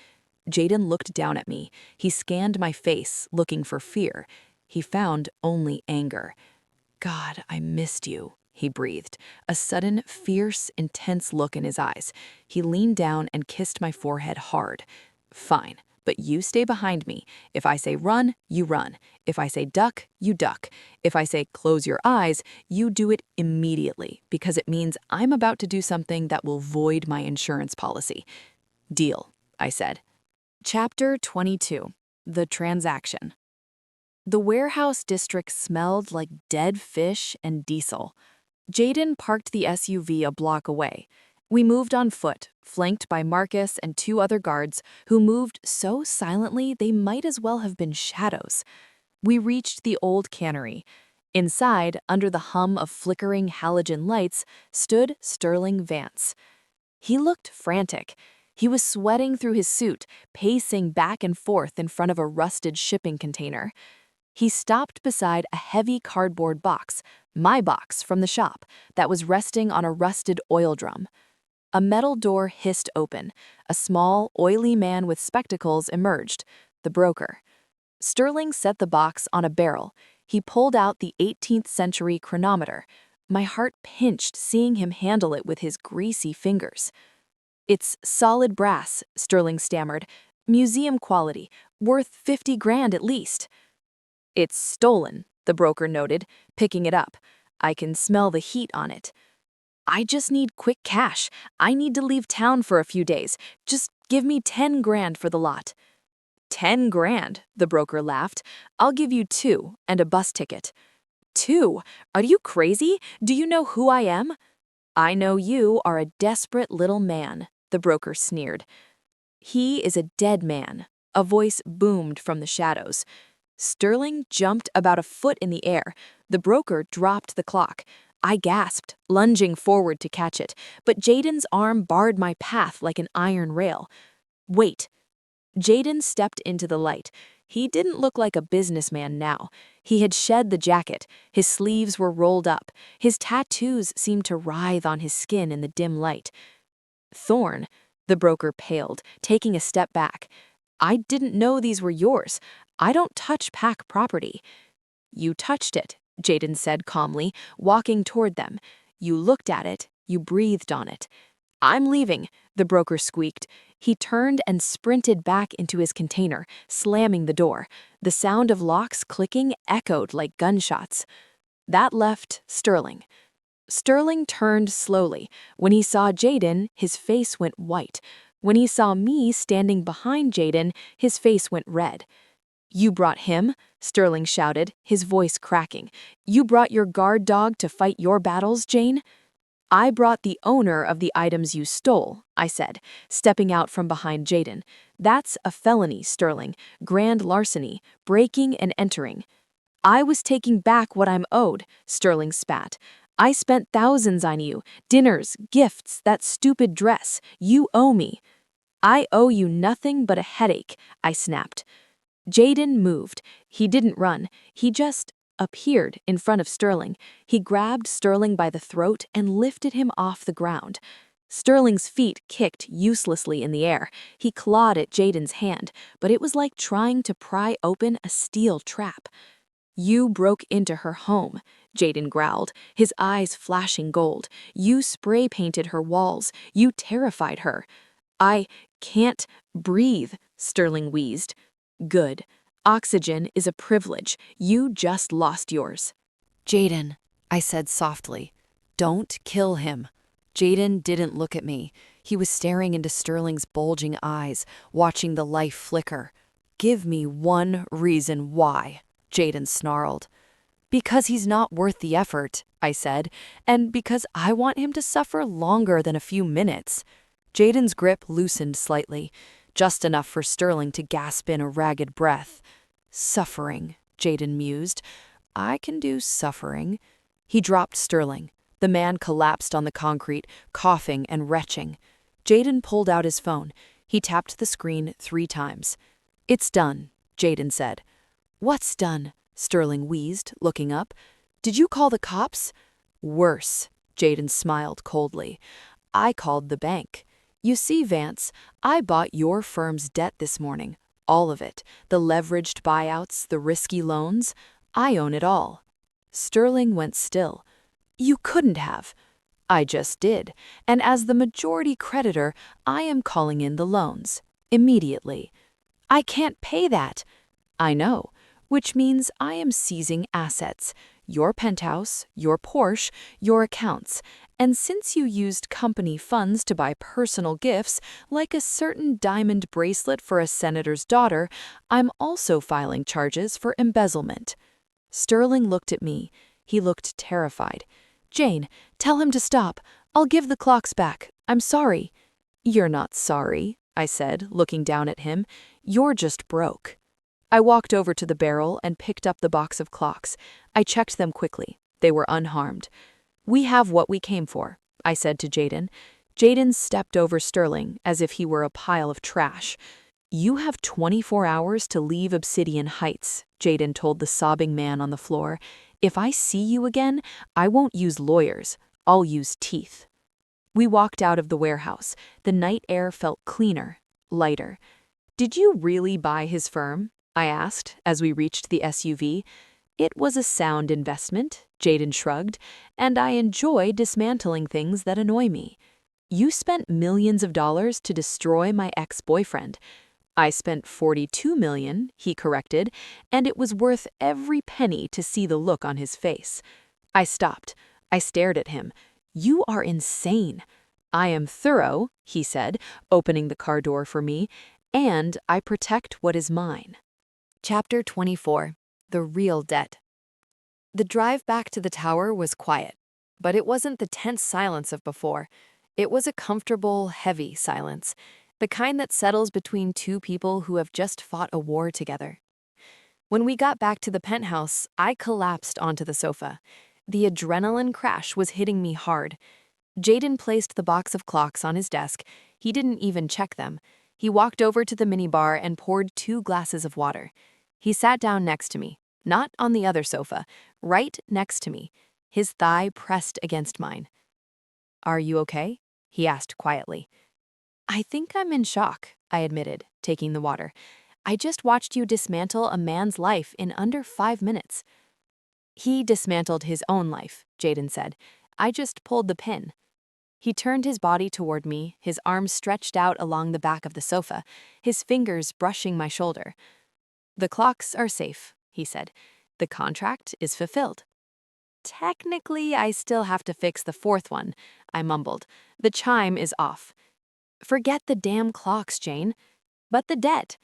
Jayden looked down at me. He scanned my face, looking for fear. He found only anger. "God, I missed you," he breathed, a sudden, fierce, intense look in his eyes. He leaned down and kissed my forehead hard. "Fine. But you stay behind me. If I say run, you run. If I say duck, you duck. If I say close your eyes, you do it immediately, because it means I'm about to do something that will void my insurance policy." "Deal," I said. Chapter 22. The Transaction. The warehouse district smelled like dead fish and diesel. Jayden parked the SUV a block away. We moved on foot, flanked by Marcus and two other guards who moved so silently they might as well have been shadows. We reached the old cannery. Inside, under the hum of flickering halogen lights, stood Sterling Vance. He looked frantic. He was sweating through his suit, pacing back and forth in front of a rusted shipping container. He stopped beside a heavy cardboard box, my box from the shop, that was resting on a rusted oil drum. A metal door hissed open. A small, oily man with spectacles emerged, the broker. Sterling set the box on a barrel. He pulled out the 18th century chronometer. My heart pinched seeing him handle it with his greasy fingers. "It's solid brass," Sterling stammered. "Museum quality, worth 50 grand at least." "It's stolen," the broker noted, picking it up. "I can smell the heat on it." "I just need quick cash. I need to leave town for a few days. Just give me 10 grand for the lot." 10 grand, the broker laughed. "I'll give you 2 and a bus ticket." 2? Are you crazy? Do you know who I am? "I know you are a desperate little man," the broker sneered. "He is a dead man," a voice boomed from the shadows. Sterling jumped about a foot in the air. The broker dropped the clock. I gasped, lunging forward to catch it, but Jayden's arm barred my path like an iron rail. "Wait." Jayden stepped into the light. He didn't look like a businessman now. He had shed the jacket. His sleeves were rolled up. His tattoos seemed to writhe on his skin in the dim light. "Thorne," the broker paled, taking a step back. "I didn't know these were yours. I don't touch Pack property." "You touched it," Jayden said calmly, walking toward them. "You looked at it. You breathed on it." "I'm leaving," the broker squeaked. He turned and sprinted back into his container, slamming the door. The sound of locks clicking echoed like gunshots. That left Sterling. Sterling turned slowly. When he saw Jayden, his face went white. When he saw me standing behind Jayden, his face went red. "You brought him?" Sterling shouted, his voice cracking. "You brought your guard dog to fight your battles, Jane?" "I brought the owner of the items you stole," I said, stepping out from behind Jayden. "That's a felony, Sterling. Grand larceny, breaking and entering." "I was taking back what I'm owed," Sterling spat. "I spent thousands on you. Dinners, gifts, that stupid dress. You owe me." "I owe you nothing but a headache," I snapped. Jayden moved. He didn't run. He just appeared in front of Sterling. He grabbed Sterling by the throat and lifted him off the ground. Sterling's feet kicked uselessly in the air. He clawed at Jayden's hand, but it was like trying to pry open a steel trap. "You broke into her home," Jayden growled, his eyes flashing gold. "You spray-painted her walls. You terrified her." "I can't breathe," Sterling wheezed. "Good. Oxygen is a privilege. You just lost yours." "Jayden," I said softly, "don't kill him." Jayden didn't look at me. He was staring into Sterling's bulging eyes, watching the life flicker. "Give me one reason why," Jayden snarled. "Because he's not worth the effort," I said, "and because I want him to suffer longer than a few minutes." Jayden's grip loosened slightly, just enough for Sterling to gasp in a ragged breath. "Suffering," Jayden mused. "I can do suffering." He dropped Sterling. The man collapsed on the concrete, coughing and retching. Jayden pulled out his phone. He tapped the screen 3 times. "It's done," Jayden said. "What's done?" Sterling wheezed, looking up. "Did you call the cops?" "Worse," Jayden smiled coldly. "I called the bank. You see, Vance, I bought your firm's debt this morning. All of it. The leveraged buyouts, the risky loans. I own it all." Sterling went still. "You couldn't have." "I just did. And as the majority creditor, I am calling in the loans. Immediately." "I can't pay that." "I know. Which means I am seizing assets. Your penthouse, your Porsche, your accounts. And since you used company funds to buy personal gifts, like a certain diamond bracelet for a senator's daughter, I'm also filing charges for embezzlement." Sterling looked at me. He looked terrified. "Jane, tell him to stop. I'll give the clocks back. I'm sorry." "You're not sorry," I said, looking down at him. "You're just broke." I walked over to the barrel and picked up the box of clocks. I checked them quickly. They were unharmed. "We have what we came for," I said to Jayden. Jayden stepped over Sterling as if he were a pile of trash. "You have 24 hours to leave Obsidian Heights," Jayden told the sobbing man on the floor. "If I see you again, I won't use lawyers. I'll use teeth." We walked out of the warehouse. The night air felt cleaner, lighter. "Did you really buy his firm?" I asked as we reached the SUV. "It was a sound investment," Jayden shrugged, "and I enjoy dismantling things that annoy me." "You spent millions of dollars to destroy my ex-boyfriend." "I spent 42 million," he corrected, "and it was worth every penny to see the look on his face." I stopped. I stared at him. "You are insane." "I am thorough," he said, opening the car door for me, "and I protect what is mine." Chapter 24. The Real Debt. The drive back to the tower was quiet, but it wasn't the tense silence of before. It was a comfortable, heavy silence, the kind that settles between two people who have just fought a war together. When we got back to the penthouse, I collapsed onto the sofa. The adrenaline crash was hitting me hard. Jayden placed the box of clocks on his desk. He didn't even check them. He walked over to the minibar and poured 2 glasses of water. He sat down next to me, not on the other sofa, right next to me, his thigh pressed against mine. "Are you okay?" he asked quietly. "I think I'm in shock," I admitted, taking the water. "I just watched you dismantle a man's life in under 5 minutes." "He dismantled his own life," Jayden said. "I just pulled the pin." He turned his body toward me, his arms stretched out along the back of the sofa, his fingers brushing my shoulder. "The clocks are safe," he said. "The contract is fulfilled." "Technically, I still have to fix the 4th one," I mumbled. "The chime is off." "Forget the damn clocks, Jane." "But the debt."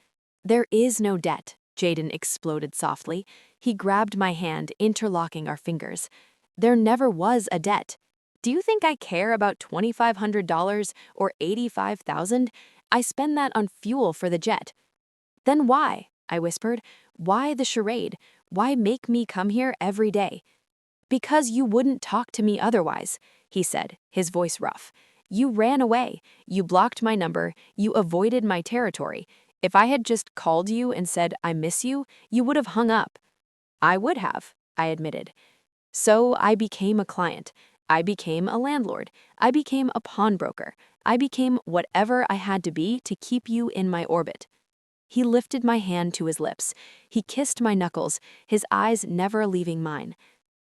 "There is no debt," Jayden exploded softly. He grabbed my hand, interlocking our fingers. "There never was a debt. Do you think I care about $2,500 or $85,000? I spend that on fuel for the jet." "Then why?" I whispered. "Why the charade? Why make me come here every day?" "Because you wouldn't talk to me otherwise," he said, his voice rough. "You ran away. You blocked my number. You avoided my territory. If I had just called you and said, 'I miss you,' you would have hung up." "I would have," I admitted. "So I became a client. I became a landlord. I became a pawnbroker. I became whatever I had to be to keep you in my orbit." He lifted my hand to his lips. He kissed my knuckles, his eyes never leaving mine.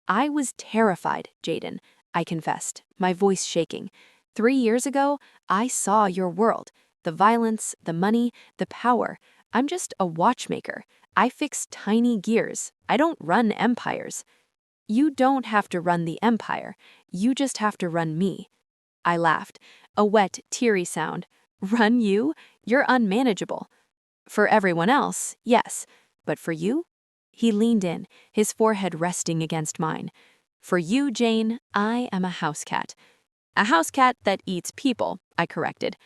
"I was terrified, Jayden," I confessed, my voice shaking. 3 years ago, I saw your world. The violence, the money, the power. I'm just a watchmaker. I fix tiny gears. I don't run empires." "You don't have to run the empire. You just have to run me." I laughed, a wet, teary sound. "Run you? You're unmanageable." "For everyone else, yes. But for you?" He leaned in, his forehead resting against mine. "For you, Jane, I am a house cat." "A house cat that eats people," I corrected.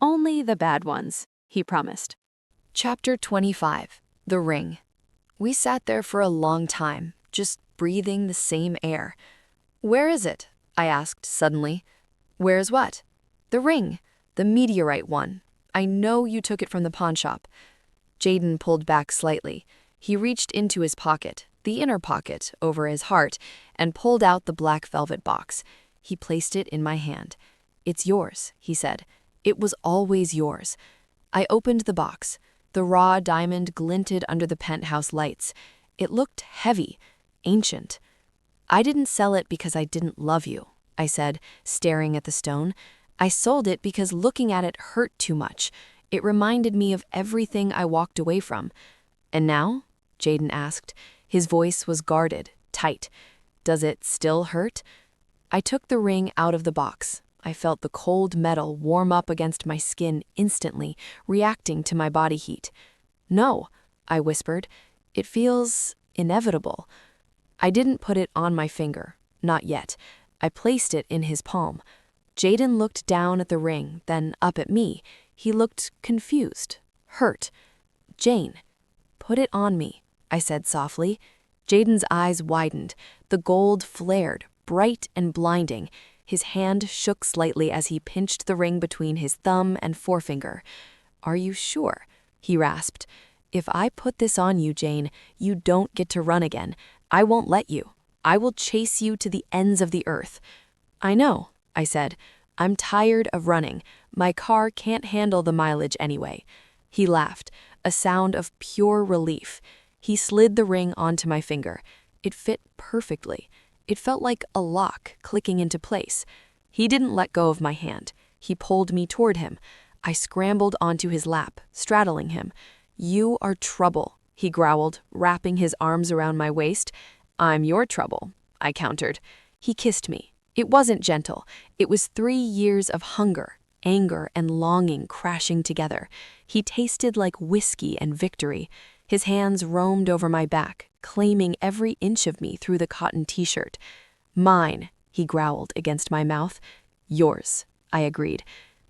"Only the bad ones," he promised. Chapter 25. The Ring. We sat there for a long time, just breathing the same air. "Where is it?" I asked suddenly. "Where's what?" "The ring. The meteorite one. I know you took it from the pawn shop." Jayden pulled back slightly. He reached into his pocket, the inner pocket, over his heart, and pulled out the black velvet box. He placed it in my hand. "It's yours," he said. "It was always yours." I opened the box. The raw diamond glinted under the penthouse lights. It looked heavy, ancient. "I didn't sell it because I didn't love you," I said, staring at the stone. "I sold it because looking at it hurt too much. It reminded me of everything I walked away from." "And now?" Jayden asked. His voice was guarded, tight. "Does it still hurt?" I took the ring out of the box. I felt the cold metal warm up against my skin instantly, reacting to my body heat. "No," I whispered. "It feels inevitable." I didn't put it on my finger, not yet. I placed it in his palm. Jayden looked down at the ring, then up at me. He looked confused, hurt. "Jane, put it on me," I said softly. Jayden's eyes widened. The gold flared, bright and blinding. His hand shook slightly as he pinched the ring between his thumb and forefinger. "Are you sure?" he rasped. "If I put this on you, Jane, you don't get to run again. I won't let you. I will chase you to the ends of the earth." "I know," I said. "I'm tired of running. My car can't handle the mileage anyway." He laughed, a sound of pure relief. He slid the ring onto my finger. It fit perfectly. It felt like a lock clicking into place. He didn't let go of my hand. He pulled me toward him. I scrambled onto his lap, straddling him. "You are trouble," he growled, wrapping his arms around my waist. "I'm your trouble," I countered. He kissed me. It wasn't gentle. It was 3 years of hunger, anger, and longing crashing together. He tasted like whiskey and victory. His hands roamed over my back, claiming every inch of me through the cotton t-shirt. "Mine," he growled against my mouth. "Yours," I agreed.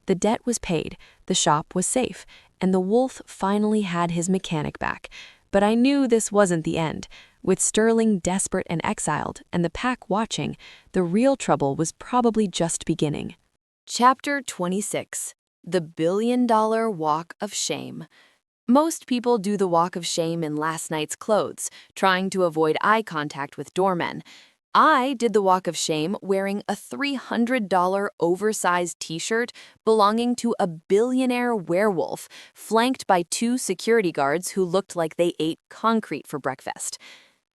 The debt was paid, the shop was safe, and the wolf finally had his mechanic back. But I knew this wasn't the end. With Sterling desperate and exiled, and the pack watching, the real trouble was probably just beginning. Chapter 26. The $1 billion Walk of Shame. Most people do the walk of shame in last night's clothes, trying to avoid eye contact with doormen. I did the walk of shame wearing a $300 oversized t-shirt belonging to a billionaire werewolf, flanked by 2 security guards who looked like they ate concrete for breakfast.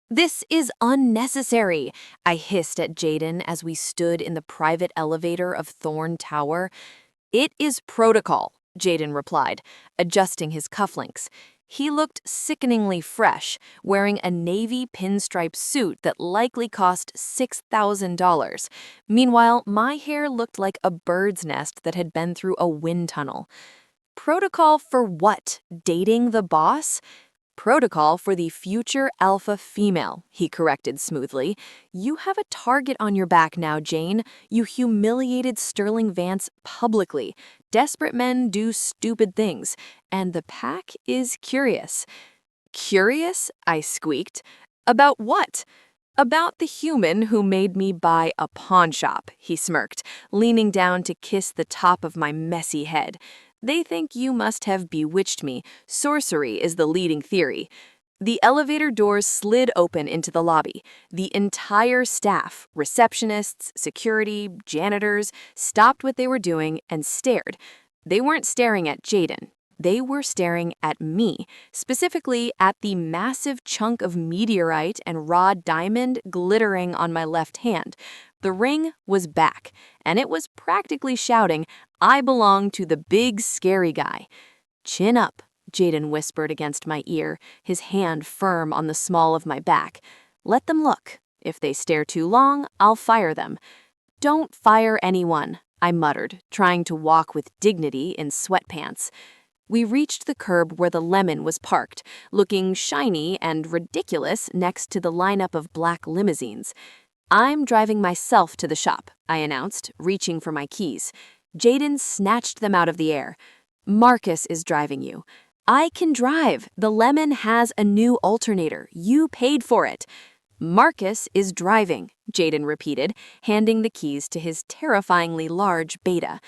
"This is unnecessary," I hissed at Jayden as we stood in the private elevator of Thorn Tower. "It is protocol," Jayden replied, adjusting his cufflinks. He looked sickeningly fresh, wearing a navy pinstripe suit that likely cost $6,000. Meanwhile, my hair looked like a bird's nest that had been through a wind tunnel. "Protocol for what? Dating the boss?" "Protocol for the future alpha female," he corrected smoothly. "You have a target on your back now, Jane. You humiliated Sterling Vance publicly. Desperate men do stupid things, and the pack is curious." "Curious?" I squeaked. "About what?" "About the human who made me buy a pawn shop," he smirked, leaning down to kiss the top of my messy head. "They think you must have bewitched me. Sorcery is the leading theory." The elevator doors slid open into the lobby. The entire staff, receptionists, security, janitors, stopped what they were doing and stared. They weren't staring at Jayden. They were staring at me, specifically at the massive chunk of meteorite and raw diamond glittering on my left hand. The ring was back, and it was practically shouting, "I belong to the big, scary guy." "Chin up," Jayden whispered against my ear, his hand firm on the small of my back. "Let them look. If they stare too long, I'll fire them." "Don't fire anyone," I muttered, trying to walk with dignity in sweatpants. We reached the curb where the lemon was parked, looking shiny and ridiculous next to the lineup of black limousines. "I'm driving myself to the shop," I announced, reaching for my keys. Jayden snatched them out of the air. "Marcus is driving you." "I can drive. The lemon has a new alternator. You paid for it." "Marcus is driving," Jayden repeated, handing the keys to his terrifyingly large Beta.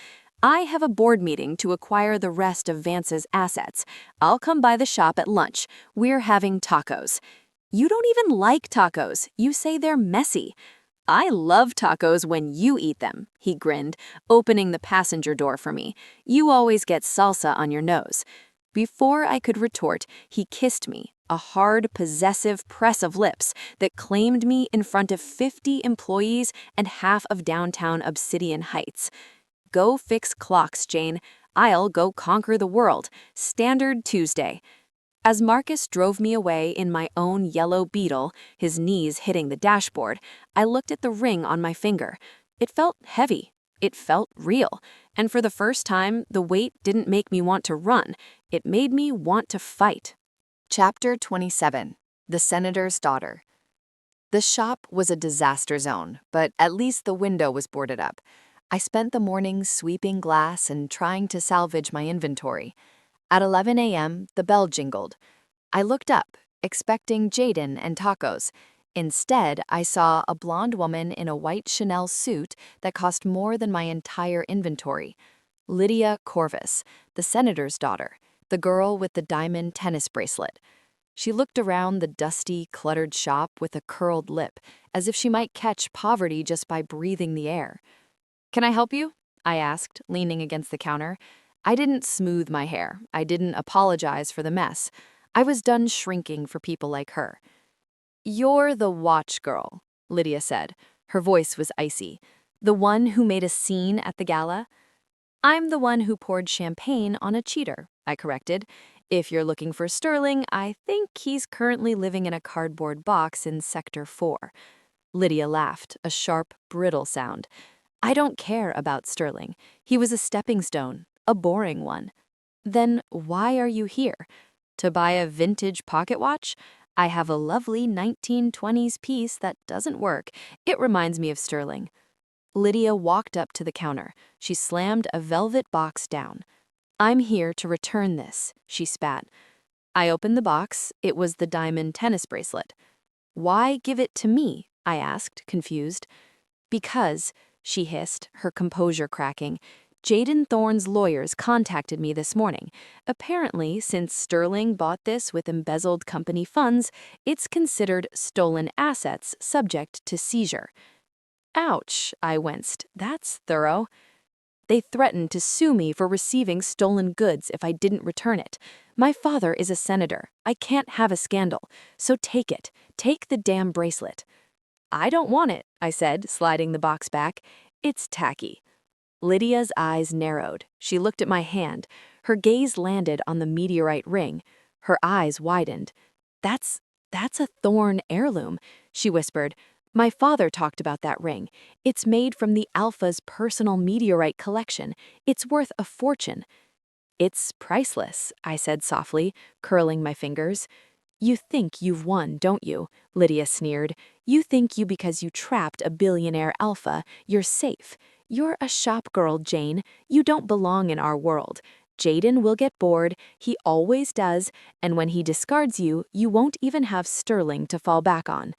"I have a board meeting to acquire the rest of Vance's assets. I'll come by the shop at lunch. We're having tacos." "You don't even like tacos. You say they're messy." "I love tacos when you eat them," he grinned, opening the passenger door for me. "You always get salsa on your nose." Before I could retort, he kissed me, a hard, possessive press of lips that claimed me in front of 50 employees and half of downtown Obsidian Heights. "Go fix clocks, Jane. I'll go conquer the world. Standard Tuesday." As Marcus drove me away in my own yellow Beetle, his knees hitting the dashboard, I looked at the ring on my finger. It felt heavy. It felt real. And for the first time, the weight didn't make me want to run. It made me want to fight. Chapter 27. The Senator's Daughter. The shop was a disaster zone, but at least the window was boarded up. I spent the morning sweeping glass and trying to salvage my inventory. At 11 a.m., the bell jingled. I looked up, expecting Jayden and tacos. Instead, I saw a blonde woman in a white Chanel suit that cost more than my entire inventory. Lydia Corvus, the senator's daughter, the girl with the diamond tennis bracelet. She looked around the dusty, cluttered shop with a curled lip, as if she might catch poverty just by breathing the air. "Can I help you?" I asked, leaning against the counter. I didn't smooth my hair. I didn't apologize for the mess. I was done shrinking for people like her. "You're the watch girl," Lydia said. Her voice was icy. "The one who made a scene at the gala?" "I'm the one who poured champagne on a cheater," I corrected. "If you're looking for Sterling, I think he's currently living in a cardboard box in Sector 4. Lydia laughed, a sharp, brittle sound. "I don't care about Sterling. He was a stepping stone, a boring one." "Then why are you here? To buy a vintage pocket watch? I have a lovely 1920s piece that doesn't work. It reminds me of Sterling." Lydia walked up to the counter. She slammed a velvet box down. "I'm here to return this," she spat. I opened the box. It was the diamond tennis bracelet. "Why give it to me?" I asked, confused. "Because," she hissed, her composure cracking, "Jayden Thorne's lawyers contacted me this morning. Apparently, since Sterling bought this with embezzled company funds, it's considered stolen assets subject to seizure." "Ouch," I winced. "That's thorough." "They threatened to sue me for receiving stolen goods if I didn't return it. My father is a senator. I can't have a scandal. So take it. Take the damn bracelet." "I don't want it," I said, sliding the box back. "It's tacky." Lydia's eyes narrowed. She looked at my hand. Her gaze landed on the meteorite ring. Her eyes widened. That's a Thorne heirloom," she whispered. "My father talked about that ring. It's made from the Alpha's personal meteorite collection. It's worth a fortune." "It's priceless," I said softly, curling my fingers. "You think you've won, don't you?" Lydia sneered. "You think because you trapped a billionaire alpha, you're safe. You're a shop girl, Jane. You don't belong in our world. Jayden will get bored, he always does, and when he discards you, you won't even have Sterling to fall back on."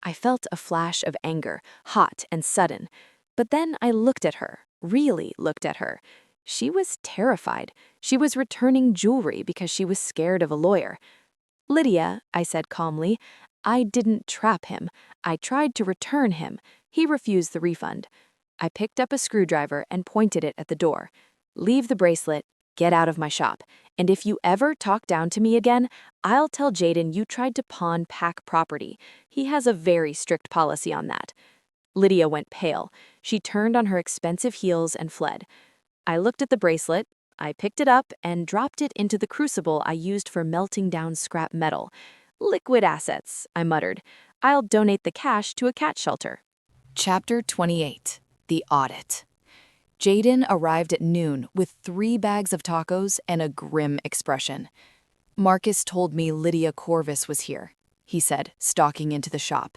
I felt a flash of anger, hot and sudden. But then I looked at her, really looked at her. She was terrified. She was returning jewelry because she was scared of a lawyer. "Lydia," I said calmly, "I didn't trap him. I tried to return him. He refused the refund." I picked up a screwdriver and pointed it at the door. "Leave the bracelet. Get out of my shop. And if you ever talk down to me again, I'll tell Jayden you tried to pawn Pack property. He has a very strict policy on that." Lydia went pale. She turned on her expensive heels and fled. I looked at the bracelet. I picked it up and dropped it into the crucible I used for melting down scrap metal. "Liquid assets," I muttered. "I'll donate the cash to a cat shelter." Chapter 28. The Audit. Jayden arrived at noon with 3 bags of tacos and a grim expression. "Marcus told me Lydia Corvus was here," he said, stalking into the shop.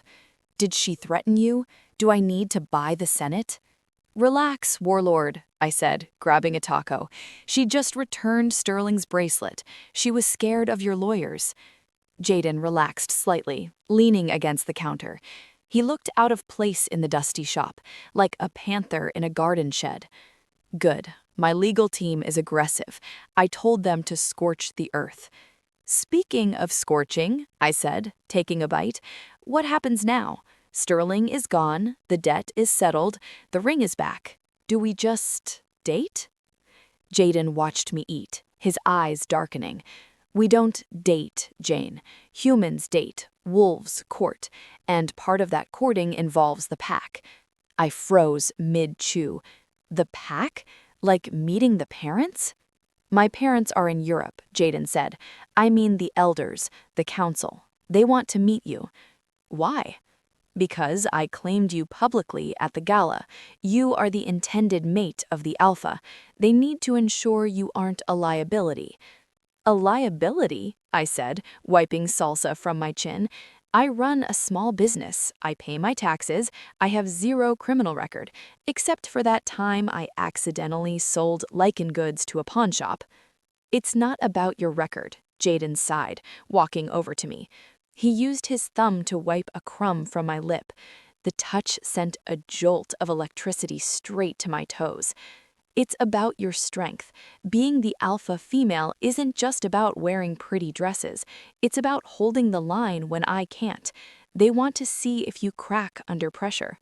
"Did she threaten you? Do I need to buy the Senate?" "Relax, warlord," I said, grabbing a taco. "She just returned Sterling's bracelet. She was scared of your lawyers." Jayden relaxed slightly, leaning against the counter. He looked out of place in the dusty shop, like a panther in a garden shed. "Good. My legal team is aggressive. I told them to scorch the earth." "Speaking of scorching," I said, taking a bite, "what happens now? Sterling is gone, the debt is settled, the ring is back. Do we just date?" Jayden watched me eat, his eyes darkening. "We don't date, Jane. Humans date, wolves court, and part of that courting involves the pack." I froze mid-chew. "The pack? Like meeting the parents?" "My parents are in Europe," Jayden said. "I mean the elders, the council. They want to meet you." "Why?" "Because I claimed you publicly at the gala. You are the intended mate of the Alpha. They need to ensure you aren't a liability." "A liability?" I said, wiping salsa from my chin. I run a small business, I pay my taxes, I have zero criminal record, except for that time I accidentally sold lichen goods to a pawn shop. It's not about your record, Jayden sighed, walking over to me. He used his thumb to wipe a crumb from my lip. The touch sent a jolt of electricity straight to my toes. It's about your strength. Being the alpha female isn't just about wearing pretty dresses. It's about holding the line when I can't. They want to see if you crack under pressure.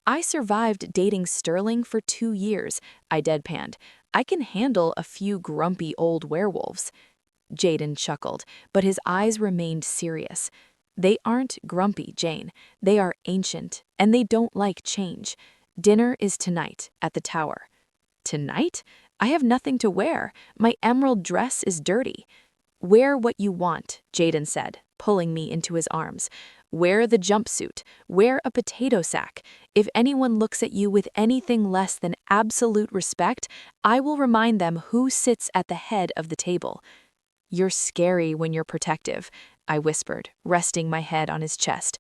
I survived dating Sterling for 2 years, I deadpanned. I can handle a few grumpy old werewolves. Jayden chuckled, but his eyes remained serious. They aren't grumpy, Jane. They are ancient, and they don't like change. Dinner is tonight at the tower. Tonight? I have nothing to wear. My emerald dress is dirty. Wear what you want, Jayden said, pulling me into his arms. Wear the jumpsuit. Wear a potato sack. If anyone looks at you with anything less than absolute respect, I will remind them who sits at the head of the table. You're scary when you're protective, I whispered, resting my head on his chest.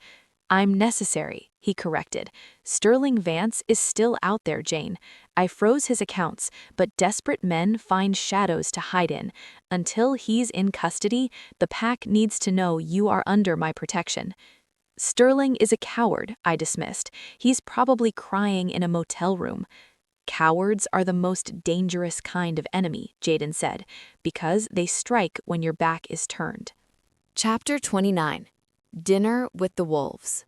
I'm necessary, he corrected. Sterling Vance is still out there, Jane. I froze his accounts, but desperate men find shadows to hide in. Until he's in custody, the pack needs to know you are under my protection. Sterling is a coward, I dismissed. He's probably crying in a motel room. Cowards are the most dangerous kind of enemy, Jayden said, because they strike when your back is turned. Chapter 29. Dinner with the Wolves.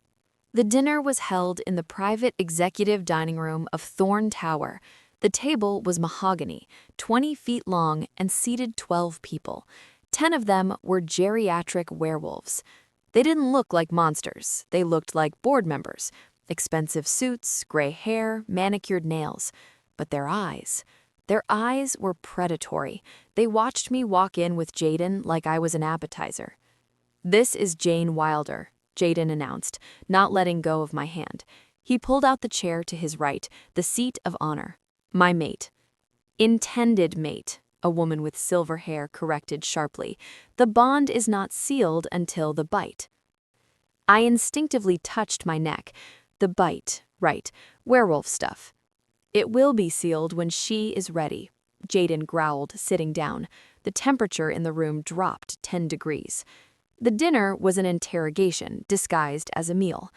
The dinner was held in the private executive dining room of Thorn Tower. The table was mahogany, 20 feet long, and seated 12 people. 10 of them were geriatric werewolves. They didn't look like monsters. They looked like board members. Expensive suits, gray hair, manicured nails. But their eyes were predatory. They watched me walk in with Jayden like I was an appetizer. This is Jane Wilder, Jayden announced, not letting go of my hand. He pulled out the chair to his right, the seat of honor. My mate. Intended mate, a woman with silver hair corrected sharply. The bond is not sealed until the bite. I instinctively touched my neck. The bite, right, werewolf stuff. It will be sealed when she is ready, Jayden growled, sitting down. The temperature in the room dropped 10 degrees. The dinner was an interrogation, disguised as a meal.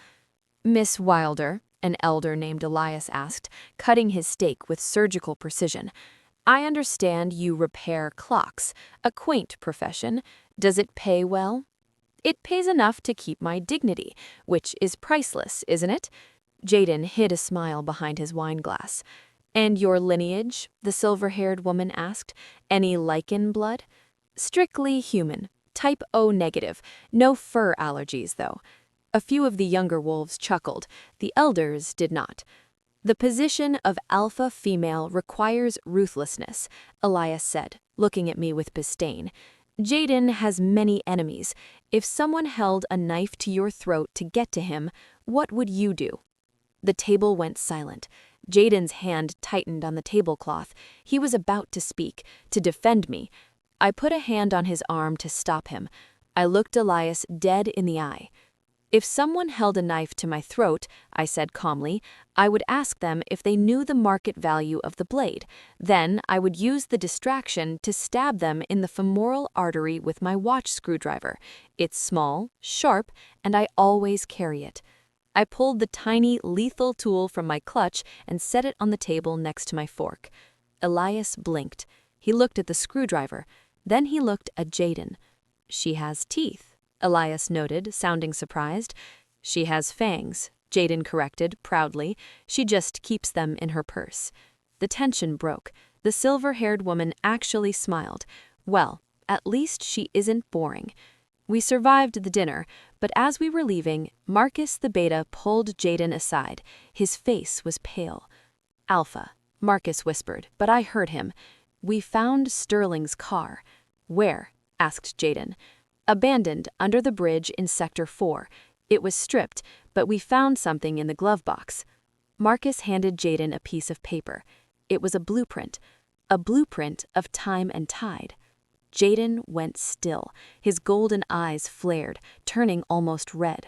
Miss Wilder, an elder named Elias asked, cutting his steak with surgical precision. I understand you repair clocks, a quaint profession. Does it pay well? It pays enough to keep my dignity, which is priceless, isn't it? Jayden hid a smile behind his wineglass. And your lineage? The silver-haired woman asked. Any lichen blood? Strictly human. Type O negative. No fur allergies, though. A few of the younger wolves chuckled. The elders did not. The position of alpha female requires ruthlessness, Elias said, looking at me with disdain. Jayden has many enemies. If someone held a knife to your throat to get to him, what would you do? The table went silent. Jayden's hand tightened on the tablecloth. He was about to speak, to defend me. I put a hand on his arm to stop him. I looked Elias dead in the eye. If someone held a knife to my throat, I said calmly, I would ask them if they knew the market value of the blade. Then I would use the distraction to stab them in the femoral artery with my watch screwdriver. It's small, sharp, and I always carry it. I pulled the tiny, lethal tool from my clutch and set it on the table next to my fork. Elias blinked. He looked at the screwdriver. Then he looked at Jayden. She has teeth, Elias noted, sounding surprised. She has fangs, Jayden corrected, proudly. She just keeps them in her purse. The tension broke. The silver-haired woman actually smiled. Well, at least she isn't boring. We survived the dinner, but as we were leaving, Marcus the beta pulled Jayden aside. His face was pale. Alpha, Marcus whispered, but I heard him. We found Sterling's car. Where? Asked Jayden. Abandoned under the bridge in Sector 4. It was stripped, but we found something in the glove box. Marcus handed Jayden a piece of paper. It was a blueprint of time and tide. Jayden went still. His golden eyes flared, turning almost red.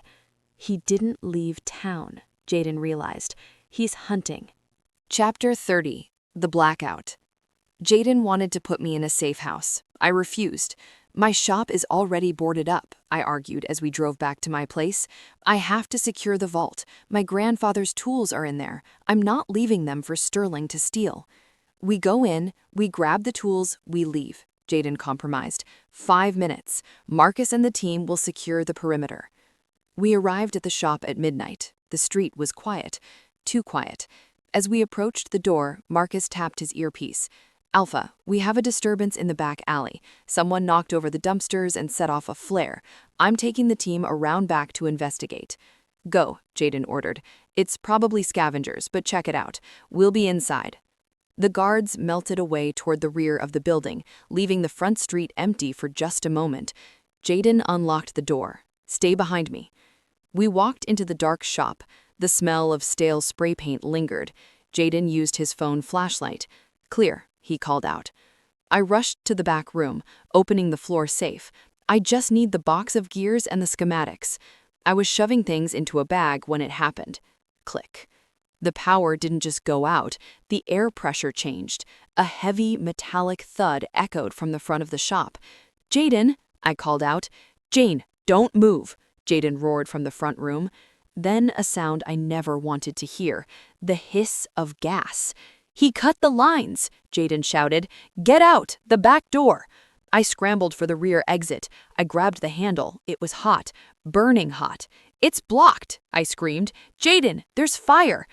He didn't leave town, Jayden realized. He's hunting. Chapter 30. The Blackout. Jayden wanted to put me in a safe house. I refused. My shop is already boarded up, I argued as we drove back to my place. I have to secure the vault. My grandfather's tools are in there. I'm not leaving them for Sterling to steal. We go in, we grab the tools, we leave, Jayden compromised. 5 minutes. Marcus and the team will secure the perimeter. We arrived at the shop at midnight. The street was quiet. Too quiet. As we approached the door, Marcus tapped his earpiece. Alpha, we have a disturbance in the back alley. Someone knocked over the dumpsters and set off a flare. I'm taking the team around back to investigate. Go, Jayden ordered. It's probably scavengers, but check it out. We'll be inside. The guards melted away toward the rear of the building, leaving the front street empty for just a moment. Jayden unlocked the door. Stay behind me. We walked into the dark shop. The smell of stale spray paint lingered. Jayden used his phone flashlight. Clear, he called out. I rushed to the back room, opening the floor safe. I just need the box of gears and the schematics. I was shoving things into a bag when it happened. Click. The power didn't just go out, the air pressure changed. A heavy, metallic thud echoed from the front of the shop. Jayden, I called out. Jane, don't move, Jayden roared from the front room. Then a sound I never wanted to hear, the hiss of gas. He cut the lines, Jayden shouted. Get out, the back door. I scrambled for the rear exit. I grabbed the handle. It was hot, burning hot. It's blocked, I screamed. Jayden, there's fire.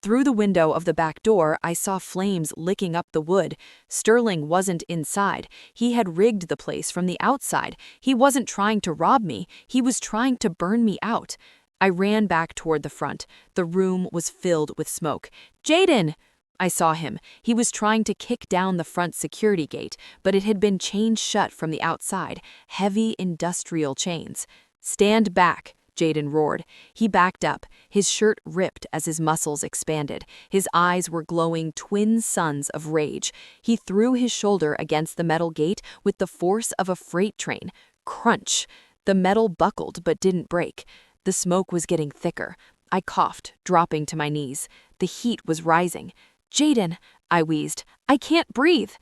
Through the window of the back door, I saw flames licking up the wood. Sterling wasn't inside. He had rigged the place from the outside. He wasn't trying to rob me. He was trying to burn me out. I ran back toward the front. The room was filled with smoke. Jayden! I saw him. He was trying to kick down the front security gate, but it had been chained shut from the outside. Heavy industrial chains. Stand back, Jayden roared. He backed up, his shirt ripped as his muscles expanded. His eyes were glowing twin suns of rage. He threw his shoulder against the metal gate with the force of a freight train. Crunch! The metal buckled but didn't break. The smoke was getting thicker. I coughed, dropping to my knees. The heat was rising. Jayden, I wheezed. I can't breathe.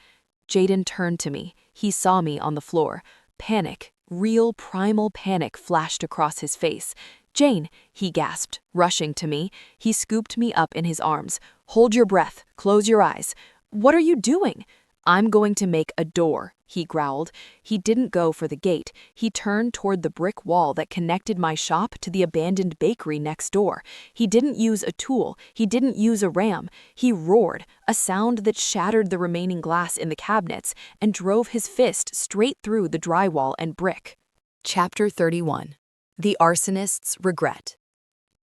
Jayden turned to me. He saw me on the floor. Panic, real primal panic flashed across his face. Jane, he gasped, rushing to me. He scooped me up in his arms. Hold your breath. Close your eyes. What are you doing? I'm going to make a door, he growled. He didn't go for the gate. He turned toward the brick wall that connected my shop to the abandoned bakery next door. He didn't use a tool. He didn't use a ram. He roared, a sound that shattered the remaining glass in the cabinets, and drove his fist straight through the drywall and brick. Chapter 31. The Arsonist's Regret.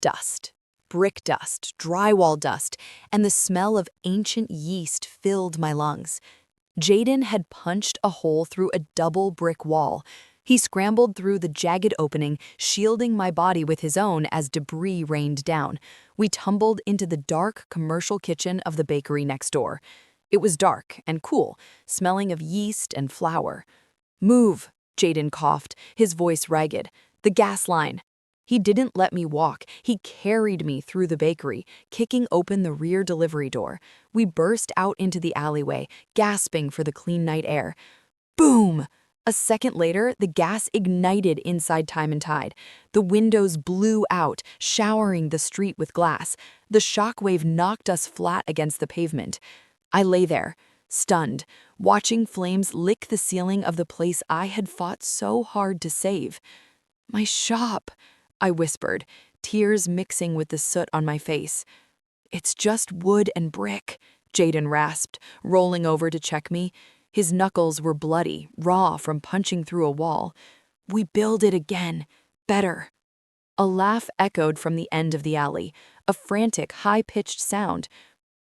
Dust. Brick dust, drywall dust, and the smell of ancient yeast filled my lungs. Jayden had punched a hole through a double brick wall. He scrambled through the jagged opening, shielding my body with his own as debris rained down. We tumbled into the dark commercial kitchen of the bakery next door. It was dark and cool, smelling of yeast and flour. Move, Jayden coughed, his voice ragged. The gas line. He didn't let me walk. He carried me through the bakery, kicking open the rear delivery door. We burst out into the alleyway, gasping for the clean night air. Boom! A second later, the gas ignited inside Time and Tide. The windows blew out, showering the street with glass. The shockwave knocked us flat against the pavement. I lay there, stunned, watching flames lick the ceiling of the place I had fought so hard to save. My shop, I whispered, tears mixing with the soot on my face. It's just wood and brick, Jayden rasped, rolling over to check me. His knuckles were bloody, raw from punching through a wall. We build it again. Better. A laugh echoed from the end of the alley, a frantic, high-pitched sound.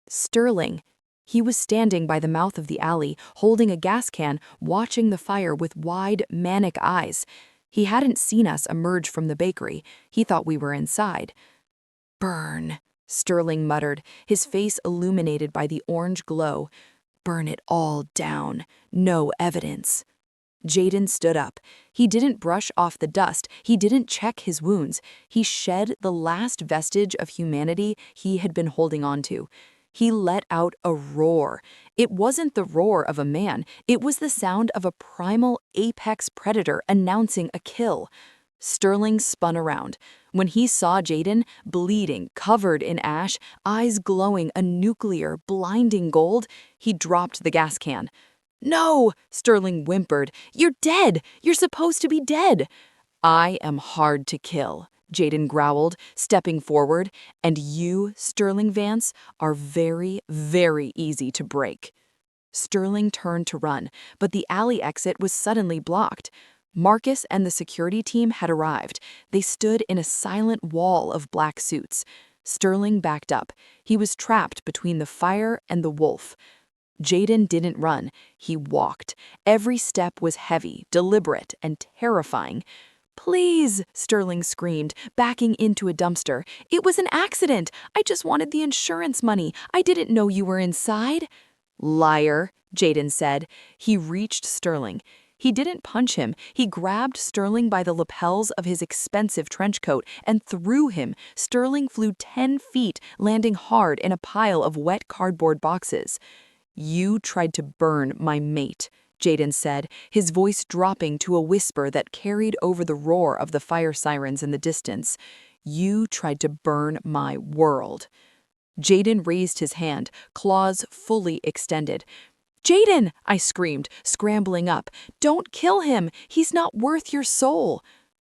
Sterling. He was standing by the mouth of the alley, holding a gas can, watching the fire with wide, manic eyes. He hadn't seen us emerge from the bakery. He thought we were inside. Burn, Sterling muttered, his face illuminated by the orange glow. Burn it all down. No evidence. Jayden stood up. He didn't brush off the dust. He didn't check his wounds. He shed the last vestige of humanity he had been holding on to. He let out a roar. It wasn't the roar of a man. It was the sound of a primal apex predator announcing a kill. Sterling spun around. When he saw Jayden, bleeding, covered in ash, eyes glowing a nuclear, blinding gold, he dropped the gas can. "No!" Sterling whimpered. "You're dead! You're supposed to be dead!" "I am hard to kill," Jayden growled, stepping forward, "and you, Sterling Vance, are very, very easy to break." Sterling turned to run, but the alley exit was suddenly blocked. Marcus and the security team had arrived. They stood in a silent wall of black suits. Sterling backed up. He was trapped between the fire and the wolf. Jayden didn't run. He walked. Every step was heavy, deliberate, and terrifying. "Please," Sterling screamed, backing into a dumpster. "It was an accident. I just wanted the insurance money. I didn't know you were inside." "Liar," Jayden said. He reached Sterling. He didn't punch him. He grabbed Sterling by the lapels of his expensive trench coat and threw him. Sterling flew 10 feet, landing hard in a pile of wet cardboard boxes. "You tried to burn my mate," Jayden said, his voice dropping to a whisper that carried over the roar of the fire sirens in the distance. "You tried to burn my world." Jayden raised his hand, claws fully extended. "Jayden!" I screamed, scrambling up. "Don't kill him! He's not worth your soul!"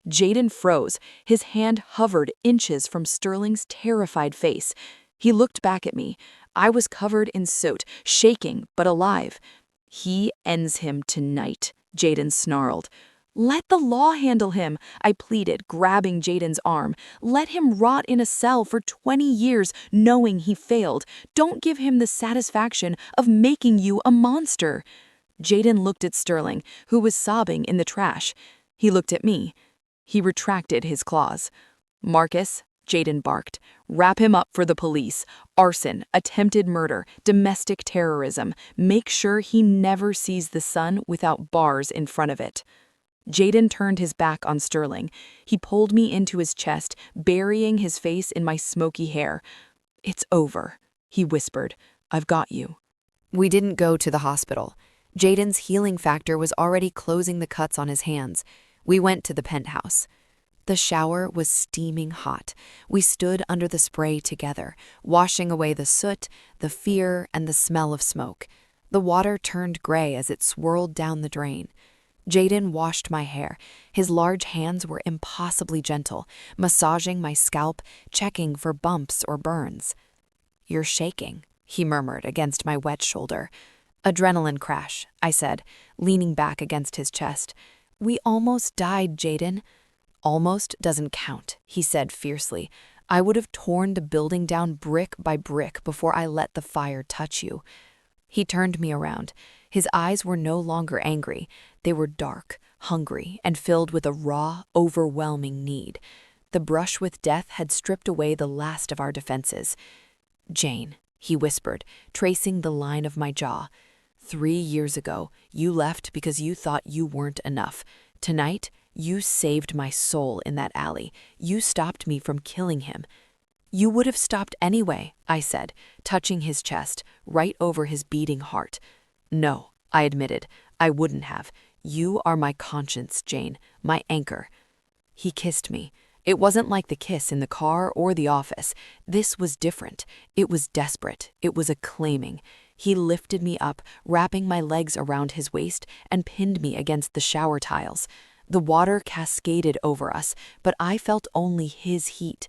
Jayden froze. His hand hovered inches from Sterling's terrified face. He looked back at me. I was covered in soot, shaking but alive. "He ends him tonight," Jayden snarled. "Let the law handle him," I pleaded, grabbing Jayden's arm. "Let him rot in a cell for 20 years knowing he failed. Don't give him the satisfaction of making you a monster." Jayden looked at Sterling, who was sobbing in the trash. He looked at me. He retracted his claws. "Marcus," Jayden barked, "wrap him up for the police. Arson, attempted murder, domestic terrorism. Make sure he never sees the sun without bars in front of it." Jayden turned his back on Sterling. He pulled me into his chest, burying his face in my smoky hair. "It's over," he whispered. "I've got you." We didn't go to the hospital. Jayden's healing factor was already closing the cuts on his hands. We went to the penthouse. The shower was steaming hot. We stood under the spray together, washing away the soot, the fear, and the smell of smoke. The water turned gray as it swirled down the drain. Jayden washed my hair. His large hands were impossibly gentle, massaging my scalp, checking for bumps or burns. "You're shaking," he murmured against my wet shoulder. "Adrenaline crash," I said, leaning back against his chest. "We almost died, Jayden." "Almost doesn't count," he said fiercely. "I would have torn the building down brick by brick before I let the fire touch you." He turned me around. His eyes were no longer angry. They were dark, hungry, and filled with a raw, overwhelming need. The brush with death had stripped away the last of our defenses. "Jane," he whispered, tracing the line of my jaw. 3 years ago, you left because you thought you weren't enough. Tonight, you saved my soul in that alley. You stopped me from killing him." "You would have stopped anyway," I said, touching his chest, right over his beating heart. "No," I admitted, "I wouldn't have. You are my conscience, Jane, my anchor." He kissed me. It wasn't like the kiss in the car or the office. This was different. It was desperate. It was acclaiming. He lifted me up, wrapping my legs around his waist, and pinned me against the shower tiles. The water cascaded over us, but I felt only his heat.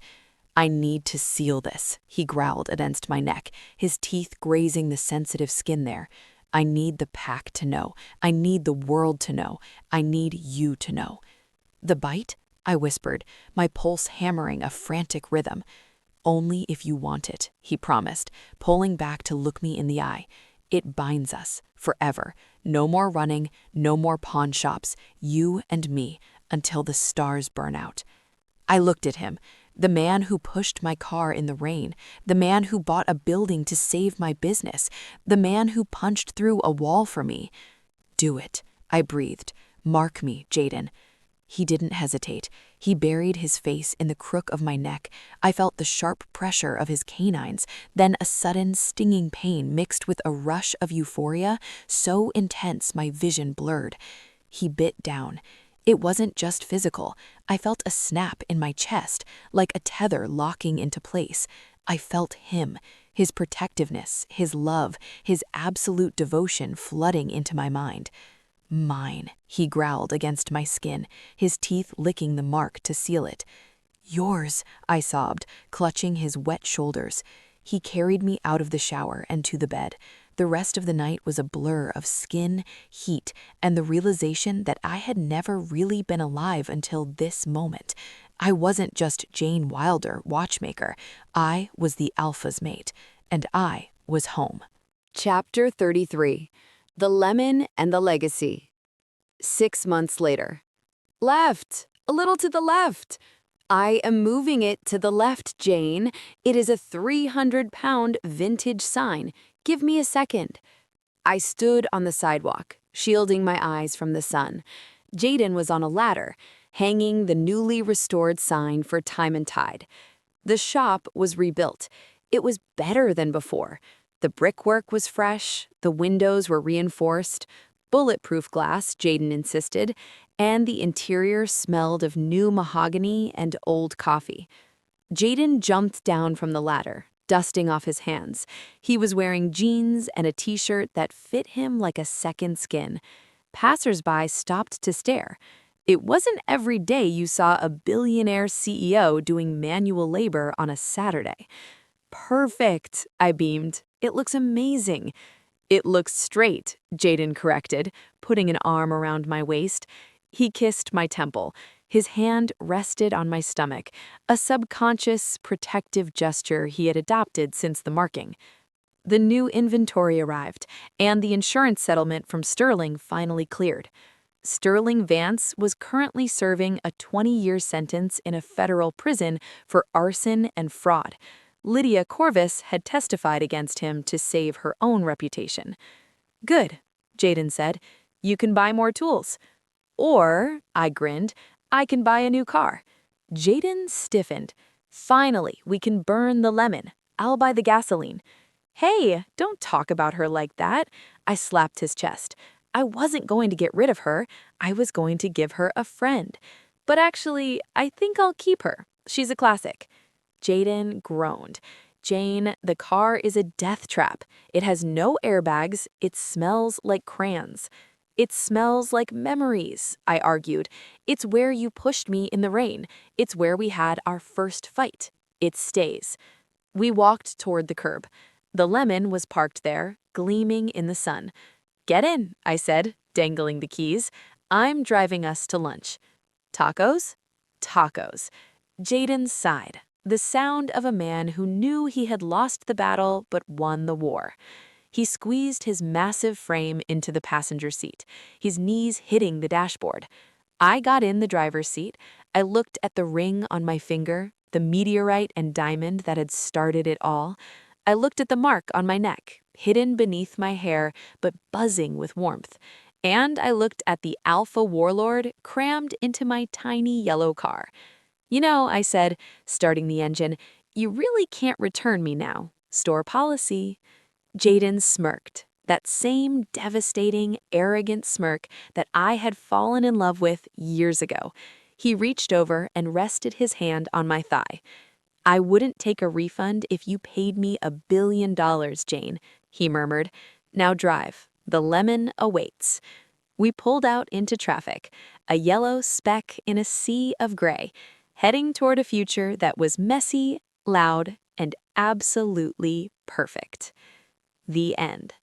"I need to seal this," he growled against my neck, his teeth grazing the sensitive skin there. "I need the pack to know. I need the world to know. I need you to know." "The bite?" I whispered, my pulse hammering a frantic rhythm. "Only if you want it," he promised, pulling back to look me in the eye. "It binds us, forever. No more running, no more pawn shops, you and me, until the stars burn out." I looked at him, the man who pushed my car in the rain, the man who bought a building to save my business, the man who punched through a wall for me. "Do it," I breathed, "Mark me, Jayden." He didn't hesitate. He buried his face in the crook of my neck. I felt the sharp pressure of his canines, then a sudden stinging pain mixed with a rush of euphoria, so intense my vision blurred. He bit down. It wasn't just physical. I felt a snap in my chest, like a tether locking into place. I felt him, his protectiveness, his love, his absolute devotion flooding into my mind. "Mine," he growled against my skin, his teeth licking the mark to seal it. "Yours," I sobbed, clutching his wet shoulders. He carried me out of the shower and to the bed. The rest of the night was a blur of skin, heat, and the realization that I had never really been alive until this moment. I wasn't just Jane Wilder, watchmaker. I was the Alpha's mate, and I was home. Chapter 33. The Lemon and the Legacy. 6 months later. Left! A little to the left! I am moving it to the left, Jane. It is a 300-pound vintage sign. Give me a second. I stood on the sidewalk, shielding my eyes from the sun. Jayden was on a ladder, hanging the newly restored sign for Time and Tide. The shop was rebuilt. It was better than before. The brickwork was fresh, the windows were reinforced, bulletproof glass, Jayden insisted, and the interior smelled of new mahogany and old coffee. Jayden jumped down from the ladder, dusting off his hands. He was wearing jeans and a t-shirt that fit him like a second skin. Passers-by stopped to stare. It wasn't every day you saw a billionaire CEO doing manual labor on a Saturday. "Perfect," I beamed. "It looks amazing." "It looks straight," Jayden corrected, putting an arm around my waist. He kissed my temple. His hand rested on my stomach, a subconscious, protective gesture he had adopted since the marking. The new inventory arrived, and the insurance settlement from Sterling finally cleared. Sterling Vance was currently serving a 20-year sentence in a federal prison for arson and fraud. Lydia Corvus had testified against him to save her own reputation. "Good," Jayden said. "You can buy more tools." "Or," I grinned, "I can buy a new car." Jayden stiffened. "Finally, we can burn the lemon. I'll buy the gasoline." "Hey, don't talk about her like that." I slapped his chest. "I wasn't going to get rid of her. I was going to give her a friend. But actually, I think I'll keep her. She's a classic." Jayden groaned. "Jane, the car is a death trap. It has no airbags. It smells like crayons." "It smells like memories," I argued. "It's where you pushed me in the rain. It's where we had our first fight. It stays." We walked toward the curb. The lemon was parked there, gleaming in the sun. "Get in," I said, dangling the keys. "I'm driving us to lunch." "Tacos?" "Tacos." Jayden sighed, the sound of a man who knew he had lost the battle but won the war. He squeezed his massive frame into the passenger seat, his knees hitting the dashboard. I got in the driver's seat. I looked at the ring on my finger, the meteorite and diamond that had started it all. I looked at the mark on my neck, hidden beneath my hair but buzzing with warmth. And I looked at the alpha warlord crammed into my tiny yellow car. "You know," I said, starting the engine, "you really can't return me now. Store policy." Jayden smirked, that same devastating, arrogant smirk that I had fallen in love with years ago. He reached over and rested his hand on my thigh. "I wouldn't take a refund if you paid me $1 billion, Jane," he murmured. "Now drive. The lemon awaits." We pulled out into traffic, a yellow speck in a sea of gray, heading toward a future that was messy, loud, and absolutely perfect. The end.